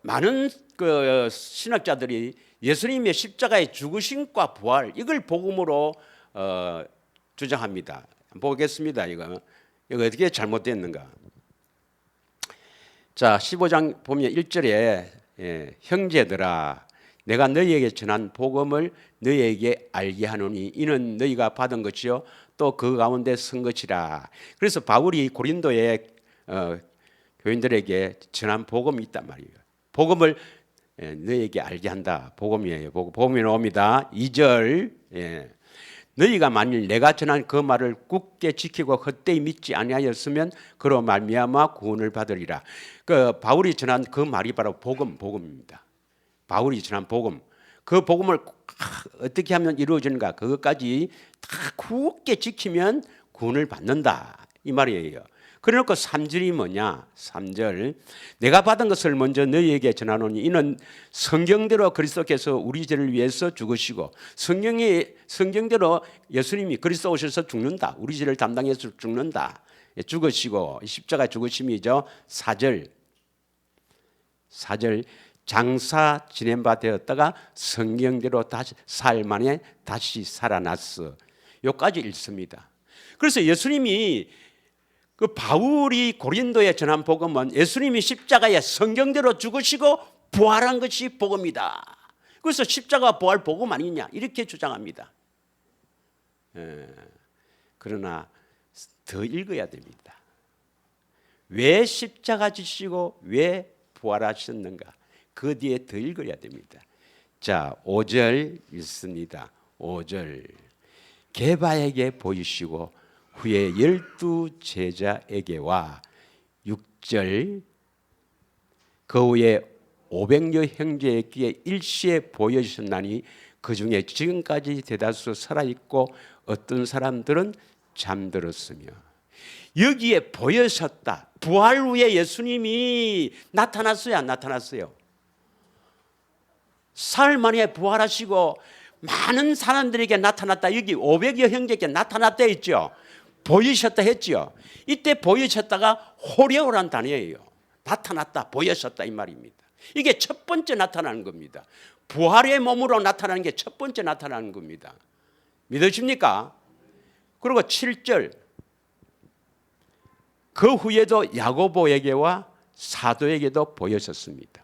많은 그 신학자들이 예수님의 십자가의 죽으심과 부활, 이걸 복음으로 주장합니다. 보겠습니다. 이거 어떻게 잘못됐는가? 자, 15장 보면 1절에 형제들아, 내가 너희에게 전한 복음을 너희에게 알게 하노니 이는 너희가 받은 것이요 또 그 가운데 선 것이라. 그래서 바울이 고린도의 교인들에게 전한 복음이 있단 말이에요. 복음을 너희에게 알게 한다. 복음이에요. 복음이 나옵니다. 2절. 너희가 만일 내가 전한 그 말을 굳게 지키고 헛되이 믿지 아니하였으면 그로 말미암아 구원을 받으리라. 그 바울이 전한 그 말이 바로 복음입니다. 바울이 전한 복음. 그 복음을 어떻게 하면 이루어지는가? 그것까지 다 굳게 지키면 구원을 받는다. 이 말이에요. 그래놓고 3절이 뭐냐? 3절. 내가 받은 것을 먼저 너희에게 전하노니 이는 성경대로 그리스도께서 우리 죄를 위해서 죽으시고, 성경대로 예수님이 그리스도 오셔서 죽는다. 우리 죄를 담당해서 죽는다. 죽으시고 십자가 죽으심이죠. 4절. 장사 지낸 바 되었다가 성경대로 다시 사흘 만에 다시 살아났어. 여기까지 읽습니다. 그래서 예수님이 그 바울이 고린도에 전한 복음은 예수님이 십자가에 성경대로 죽으시고 부활한 것이 복음이다. 그래서 십자가 부활 복음 아니냐 이렇게 주장합니다. 그러나 더 읽어야 됩니다. 왜 십자가 지시고 왜 부활하셨는가? 그 뒤에 더 읽어야 됩니다. 자, 5절 읽습니다. 5절. 게바에게 보이시고 후에 12 제자에게와 6절. 그 후에 500여 형제에게 일시에 보여주셨나니 그 중에 지금까지 대다수 살아있고 어떤 사람들은 잠들었으며. 여기에 보여셨다. 부활 후에 예수님이 나타났어요, 안 나타났어요? 사흘 만에 부활하시고 많은 사람들에게 나타났다. 여기 500여 형제에게 나타났다 했죠. 보이셨다 했죠. 이때 보이셨다가 호레오란 단어예요. 나타났다, 보이셨다 이 말입니다. 이게 첫 번째 나타나는 겁니다. 부활의 몸으로 나타나는 게 첫 번째 나타나는 겁니다. 믿으십니까? 그리고 7절. 그 후에도 야고보에게와 사도에게도 보여졌습니다.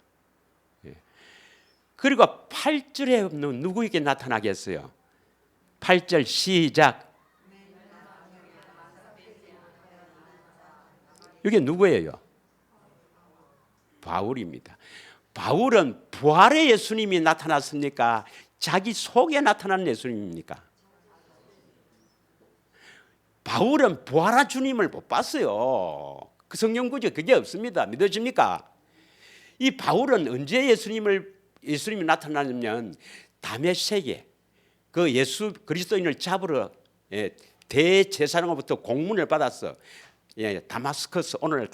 그리고 8절에 누구에게 나타나겠어요? 8절 시작. 이게 누구예요? 바울입니다. 바울은 부활의 예수님이 나타났습니까? 자기 속에 나타난 예수님입니까? 바울은 부활한 주님을 못 봤어요. 그 성경 구절 그게 없습니다. 믿어집니까? 이 바울은 언제 예수님이 나타나냐면 다메섹에 그 예수 그리스도인을 잡으러 대제사장으로부터 공문을 받았어. 다마스커스, 오늘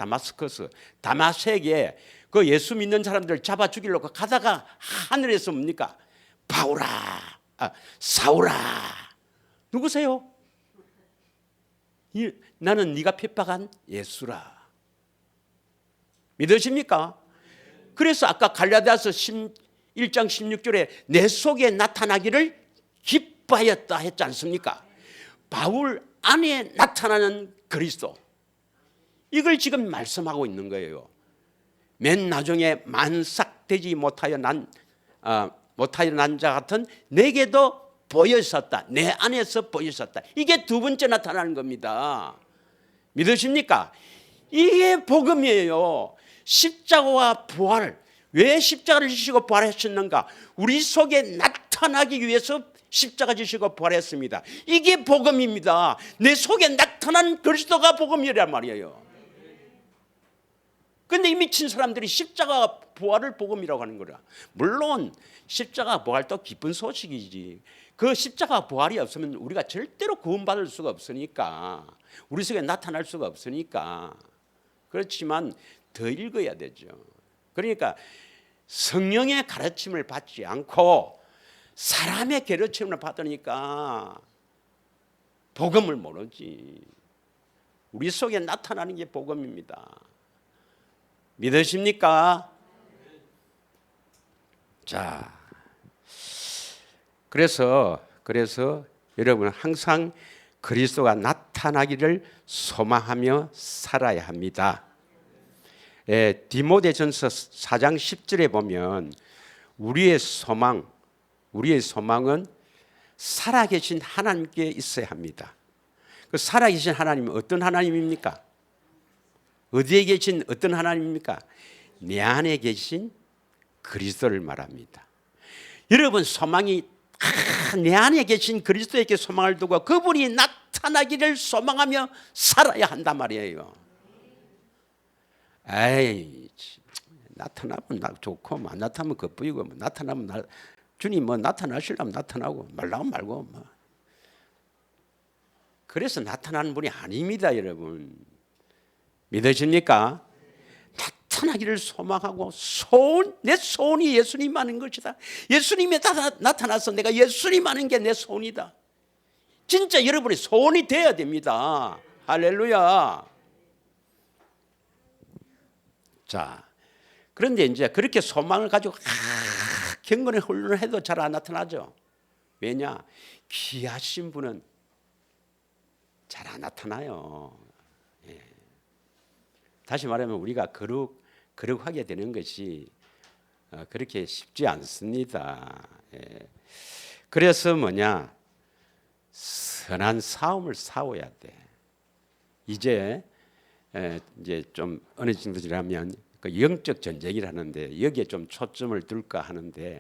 다마섹에 그 예수 믿는 사람들 잡아 죽이려고 가다가 하늘에서 뭡니까? 사울아, 누구세요? 나는 네가 핍박한 예수라. 믿으십니까? 그래서 아까 갈라디아서 1장 16절에 내 속에 나타나기를 기뻐하였다 했지 않습니까? 바울 안에 나타나는 그리스도, 이걸 지금 말씀하고 있는 거예요. 맨 나중에 만삭되지 못하여 난 자 같은 내게도 보였었다. 내 안에서 보였었다. 이게 두 번째 나타나는 겁니다. 믿으십니까? 이게 복음이에요. 십자가와 부활. 왜 십자가를 지시고 부활하셨는가? 우리 속에 나타나기 위해서 십자가 지시고 부활했습니다. 이게 복음입니다. 내 속에 나타난 그리스도가 복음이란 말이에요. 그런데 이 미친 사람들이 십자가 부활을 복음이라고 하는 거라. 물론 십자가 부활도 기쁜 소식이지. 그 십자가 부활이 없으면 우리가 절대로 구원받을 수가 없으니까, 우리 속에 나타날 수가 없으니까. 그렇지만 더 읽어야 되죠. 그러니까 성령의 가르침을 받지 않고 사람의 가르침을 받으니까 복음을 모르지. 우리 속에 나타나는 게 복음입니다. 믿으십니까? 자, 그래서 여러분 항상 그리스도가 나타나기를 소망하며 살아야 합니다. 디모데전서 4장 10절에 보면 우리의 소망은 살아계신 하나님께 있어야 합니다. 그 살아계신 하나님은 어떤 하나님입니까? 어디에 계신 어떤 하나님입니까? 내 안에 계신 그리스도를 말합니다. 여러분 소망이 내 안에 계신 그리스도에게 소망을 두고 그분이 나타나기를 소망하며 살아야 한단 말이에요. 에이, 나타나면 좋고 안 나타나면 겁부이고, 나타나면 주님 나타나시려면 나타나고 말라면 말고 그래서 나타나는 분이 아닙니다, 여러분. 믿으십니까? 나타나기를 소망하고 내 소원이 예수님 하는 것이다. 예수님이 나타나서 내가 예수님 하는 게 내 소원이다. 진짜 여러분의 소원이 돼야 됩니다. 할렐루야. 자, 그런데 이제 그렇게 소망을 가지고 경건의 훈련을 해도 잘 안 나타나죠. 왜냐? 귀하신 분은 잘 안 나타나요. 다시 말하면 우리가 거룩하게 되는 것이 그렇게 쉽지 않습니다. 그래서 선한 싸움을 싸워야 돼. 이제 좀 어느 정도 지나면 그 영적 전쟁이라는데 여기에 좀 초점을 둘까 하는데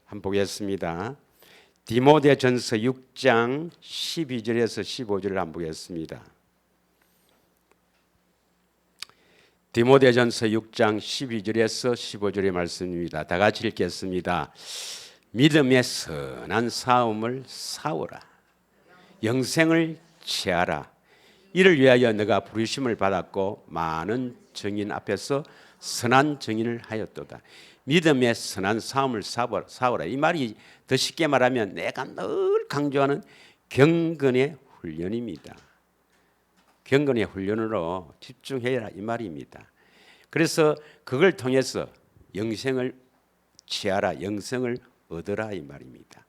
한번 보겠습니다. 디모데전서 6장 12절에서 15절을 한번 보겠습니다. 디모데전서 6장 12절에서 15절의 말씀입니다. 다 같이 읽겠습니다. 믿음의 선한 싸움을 싸우라. 영생을 취하라. 이를 위하여 너가 부르심을 받았고 많은 증인 앞에서 선한 증인을 하였도다. 믿음의 선한 싸움을 싸우라. 이 말이 더 쉽게 말하면 내가 늘 강조하는 경건의 훈련입니다. 경건의 훈련으로 집중해라 이 말입니다. 그래서 그걸 통해서 영생을 취하라, 영생을 얻으라 이 말입니다.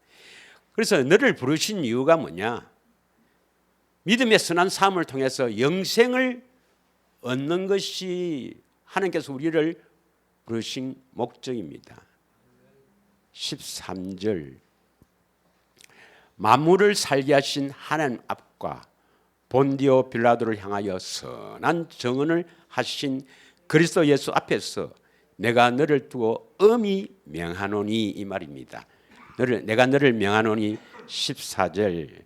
그래서 너를 부르신 이유가 뭐냐? 믿음의 선한 삶을 통해서 영생을 얻는 것이 하나님께서 우리를 그러신 목적입니다. 13절 만물을 살게 하신 하나님 앞과 본디오 빌라도를 향하여 선한 정언을 하신 그리스도 예수 앞에서 내가 너를 두고 엄히 명하노니 이 말입니다. 내가 너를 명하노니 14절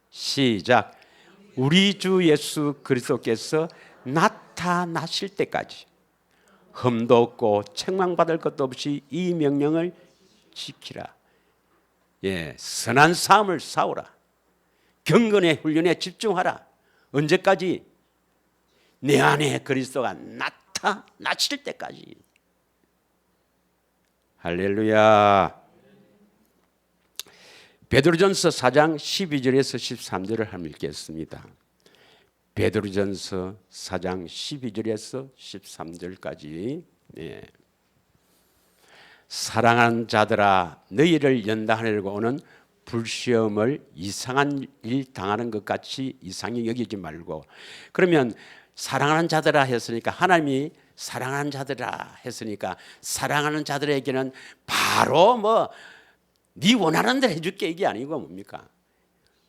시작. 우리 주 예수 그리스도께서 나타나실 때까지 흠도 없고 책망받을 것도 없이 이 명령을 지키라. 선한 삶을 싸우라. 경건의 훈련에 집중하라. 언제까지? 내 안에 그리스도가 나타나실 때까지. 할렐루야. 베드로전서 4장 12절에서 13절을 한번 읽겠습니다. 베드로전서 4장 12절에서 13절까지. 사랑하는 자들아 너희를 연단하려고 오는 불시험을 이상한 일 당하는 것 같이 이상히 여기지 말고. 그러면 사랑하는 자들아 했으니까, 하나님이 사랑하는 자들아 했으니까 사랑하는 자들에게는 바로 네 원하는 대로 해줄게 이게 아니고 뭡니까?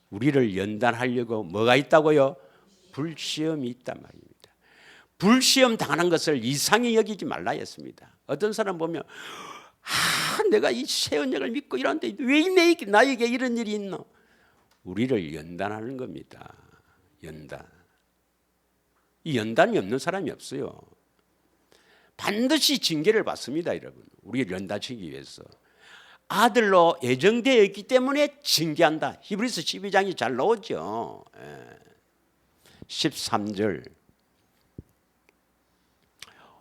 우리를 연단하려고 뭐가 있다고요? 불시험이 있단 말입니다. 불시험 당하는 것을 이상히 여기지 말라 했습니다. 어떤 사람 보면 내가 이 새 언약을 믿고 이러는데 왜 나에게 이런 일이 있노? 우리를 연단하는 겁니다. 연단. 이 연단이 없는 사람이 없어요. 반드시 징계를 받습니다, 여러분. 우리를 연단시키기 위해서. 아들로 예정되어 있기 때문에 징계한다. 히브리서 12장이 잘 나오죠. 13절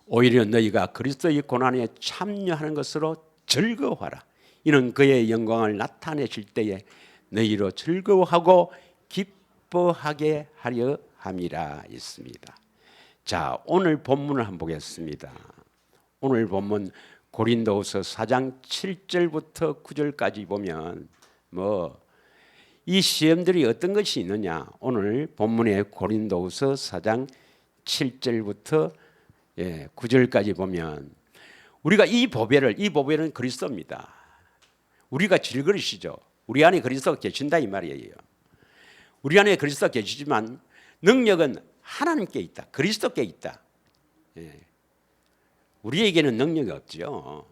오히려 너희가 그리스도의 고난에 참여하는 것으로 즐거워하라. 이는 그의 영광을 나타내실 때에 너희로 즐거워하고 기뻐하게 하려 함이라 있습니다. 자, 오늘 본문을 한번 보겠습니다. 오늘 본문 고린도후서 4장 7절부터 9절까지 보면 이 시험들이 어떤 것이 있느냐. 오늘 본문의 고린도후서 4장 7절부터 9절까지 보면 우리가 이 보배는 그리스도입니다. 우리가 질그릇이죠. 우리 안에 그리스도가 계신다 이 말이에요. 우리 안에 그리스도가 계시지만 능력은 하나님께 있다. 그리스도께 있다. 우리에게는 능력이 없죠.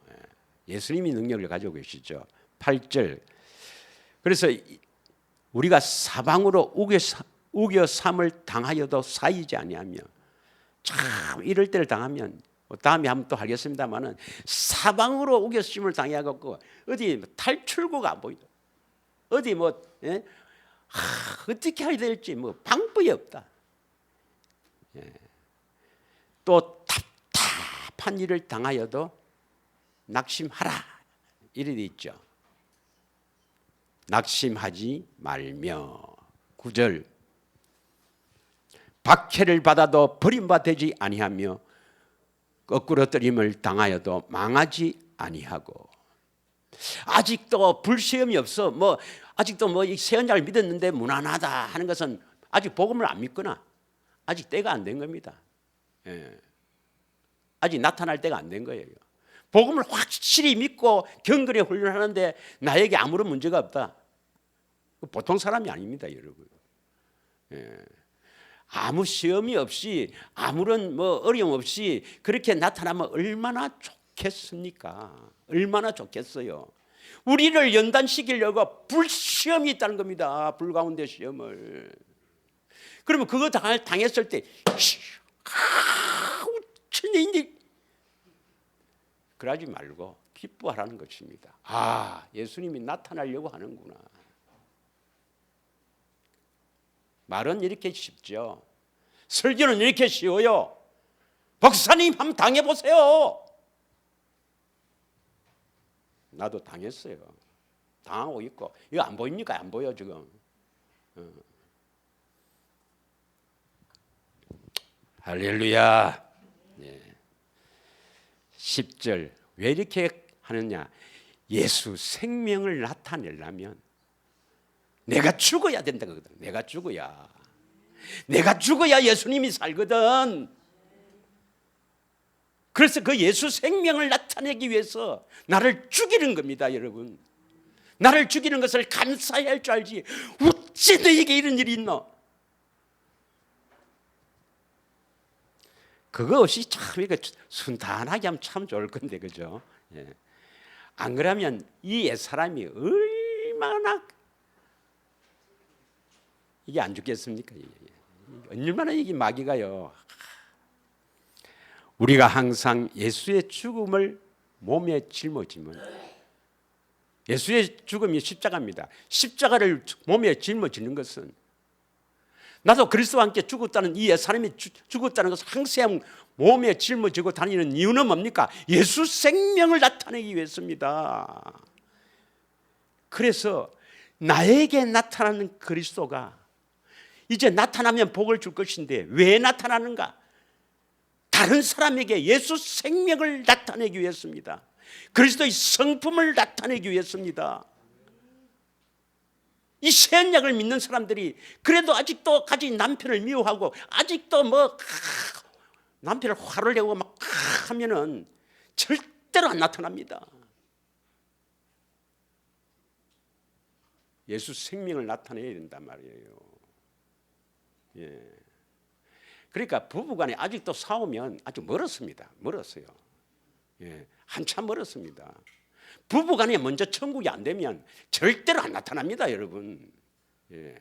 예수님이 능력을 가지고 계시죠. 8절 그래서 우리가 사방으로 우겨삼을 당하여도 사이지 아니하며, 참 이럴 때를 당하면 다음에 한번 또 하겠습니다만은 사방으로 우겨심을 당해갖고 어디 탈출구가 안 보이다. 어디 어떻게 해야 될지 방법이 없다. 또 답답한 일을 당하여도 낙심하라 이래 돼 있죠. 낙심하지 말며. 9절 박해를 받아도 버림받지 아니하며 거꾸러뜨림을 당하여도 망하지 아니하고. 아직도 불시험이 없어. 아직도 이 새 언약을 믿었는데 무난하다 하는 것은 아직 복음을 안 믿거나 아직 때가 안 된 겁니다. 아직 나타날 때가 안 된 거예요. 복음을 확실히 믿고 경건에 훈련하는데 나에게 아무런 문제가 없다. 보통 사람이 아닙니다, 여러분. 아무 시험이 없이 아무런 어려움 없이 그렇게 나타나면 얼마나 좋겠습니까? 얼마나 좋겠어요. 우리를 연단시키려고 불시험이 있다는 겁니다. 불 가운데 시험을. 그러면 그거 당했을 때 천인지 그러지 말고 기뻐하라는 것입니다. 예수님이 나타나려고 하는구나. 말은 이렇게 쉽죠. 설교는 이렇게 쉬워요. 박사님 한번 당해보세요. 나도 당했어요. 당하고 있고. 이거 안 보입니까? 안 보여 지금. 할렐루야. 10절 왜 이렇게 하느냐. 예수 생명을 나타내려면 내가 죽어야 된다거든. 내가 죽어야 예수님이 살거든. 그래서 그 예수 생명을 나타내기 위해서 나를 죽이는 겁니다, 여러분. 나를 죽이는 것을 감사해야 할 줄 알지 어찌 너에게 이런 일이 있노? 그거 없이 참 이거 순탄하게 하면 참 좋을 건데, 그죠? 예. 안 그러면 이 옛사람이 얼마나 이게 안 죽겠습니까? 얼마나 이게 마귀가요. 우리가 항상 예수의 죽음을 몸에 짊어지면, 예수의 죽음이 십자가입니다. 십자가를 몸에 짊어지는 것은 나도 그리스도와 함께 죽었다는 이 옛사람이 죽었다는 것을 항상 몸에 짊어지고 다니는 이유는 뭡니까? 예수 생명을 나타내기 위해서입니다. 그래서 나에게 나타나는 그리스도가 이제 나타나면 복을 줄 것인데 왜 나타나는가? 다른 사람에게 예수 생명을 나타내기 위해서입니다. 그리스도의 성품을 나타내기 위해서입니다. 이 새 언약을 믿는 사람들이 그래도 아직도 가진 남편을 미워하고 아직도 남편을 화를 내고 막 하면은 절대로 안 나타납니다. 예수 생명을 나타내야 된단 말이에요. 예. 그러니까 부부간에 아직도 싸우면 아주 멀었습니다. 멀었어요. 예. 한참 멀었습니다. 부부간에 먼저 천국이 안 되면 절대로 안 나타납니다, 여러분. 예.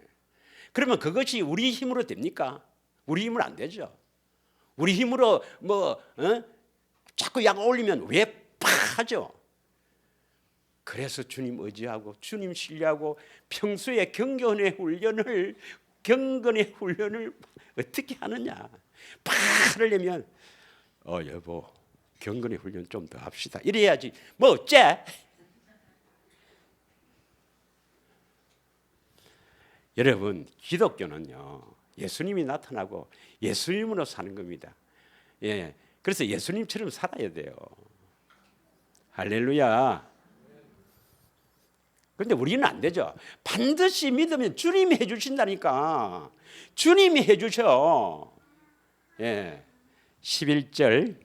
그러면 그것이 우리 힘으로 됩니까? 우리 힘으로 안 되죠. 우리 힘으로 자꾸 약 올리면 왜 파하죠? 그래서 주님 의지하고 주님 신뢰하고 평소에 경건의 훈련을 어떻게 하느냐? 하려면 여보 경건의 훈련 좀 더 합시다. 이래야지. 뭐 어째? 여러분, 기독교는요 예수님이 나타나고 예수님으로 사는 겁니다. 예, 그래서 예수님처럼 살아야 돼요. 할렐루야. 그런데 우리는 안 되죠. 반드시 믿으면 주님이 해주신다니까. 주님이 해주셔. 예, 11절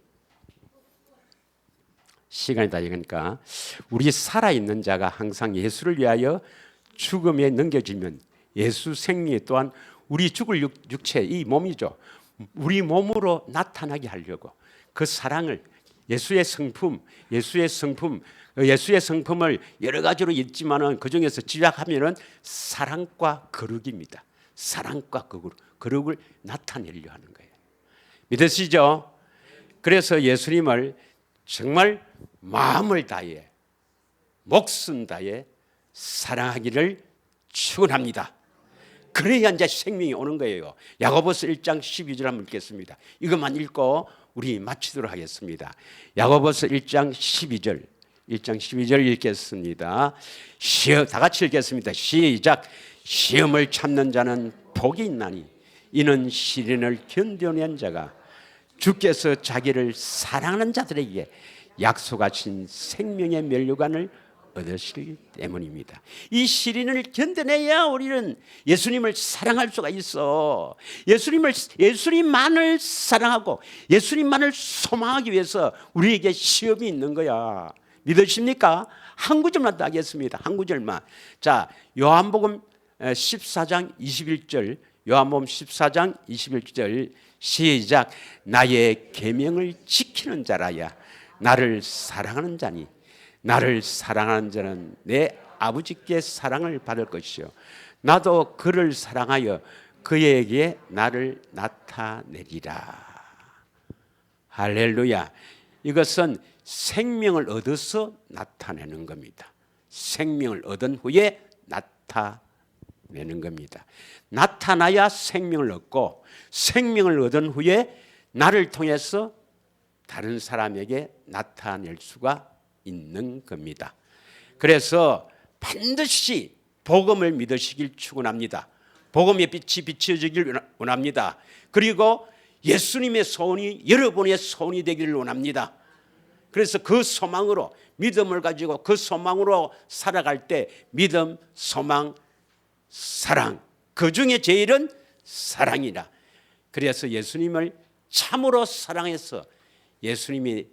시간이 다 익으니까 우리 살아있는 자가 항상 예수를 위하여 죽음에 넘겨지면 예수 생명이 또한 우리 죽을 육체 이 몸이죠. 우리 몸으로 나타나게 하려고 그 사랑을 예수의 성품을 여러 가지로 있지만은 그 중에서 집약하면은 사랑과 거룩입니다. 사랑과 거룩을 나타내려 하는 거예요. 믿으시죠? 그래서 예수님을 정말 마음을 다해 목숨 다해 사랑하기를 축원합니다. 그래야 이제 생명이 오는 거예요. 야고보서 1장 12절 한번 읽겠습니다. 이것만 읽고 우리 마치도록 하겠습니다. 야고보서 1장 12절 읽겠습니다. 다 같이 읽겠습니다. 시작. 시험을 참는 자는 복이 있나니 이는 시련을 견뎌낸 자가 주께서 자기를 사랑하는 자들에게 약속하신 생명의 면류관을 얻으실 때문입니다. 이 시련을 견뎌내야 우리는 예수님을 사랑할 수가 있어. 예수님만을 사랑하고 예수님만을 소망하기 위해서 우리에게 시험이 있는 거야. 믿으십니까? 한 구절만 더 하겠습니다. 한 구절만. 자, 요한복음 14장 21절. 요한복음 14장 21절 시작. 나의 계명을 지키는 자라야 나를 사랑하는 자니 나를 사랑하는 자는 내 아버지께 사랑을 받을 것이요 나도 그를 사랑하여 그에게 나를 나타내리라. 할렐루야. 이것은 생명을 얻어서 나타내는 겁니다. 생명을 얻은 후에 나타내는 겁니다. 나타나야 생명을 얻고 생명을 얻은 후에 나를 통해서 다른 사람에게 나타낼 수가 있는 겁니다. 그래서 반드시 복음을 믿으시길 축원합니다. 복음의 빛이 비춰지길 원합니다. 그리고 예수님의 소원이 여러분의 소원이 되기를 원합니다. 그래서 그 소망으로 믿음을 가지고 그 소망으로 살아갈 때 믿음, 소망, 사랑 그 중에 제일은 사랑이라. 그래서 예수님을 참으로 사랑해서 예수님이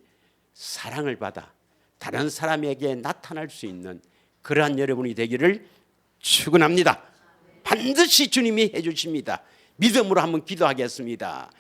사랑을 받아 다른 사람에게 나타날 수 있는 그러한 여러분이 되기를 축원합니다. 반드시 주님이 해주십니다. 믿음으로 한번 기도하겠습니다.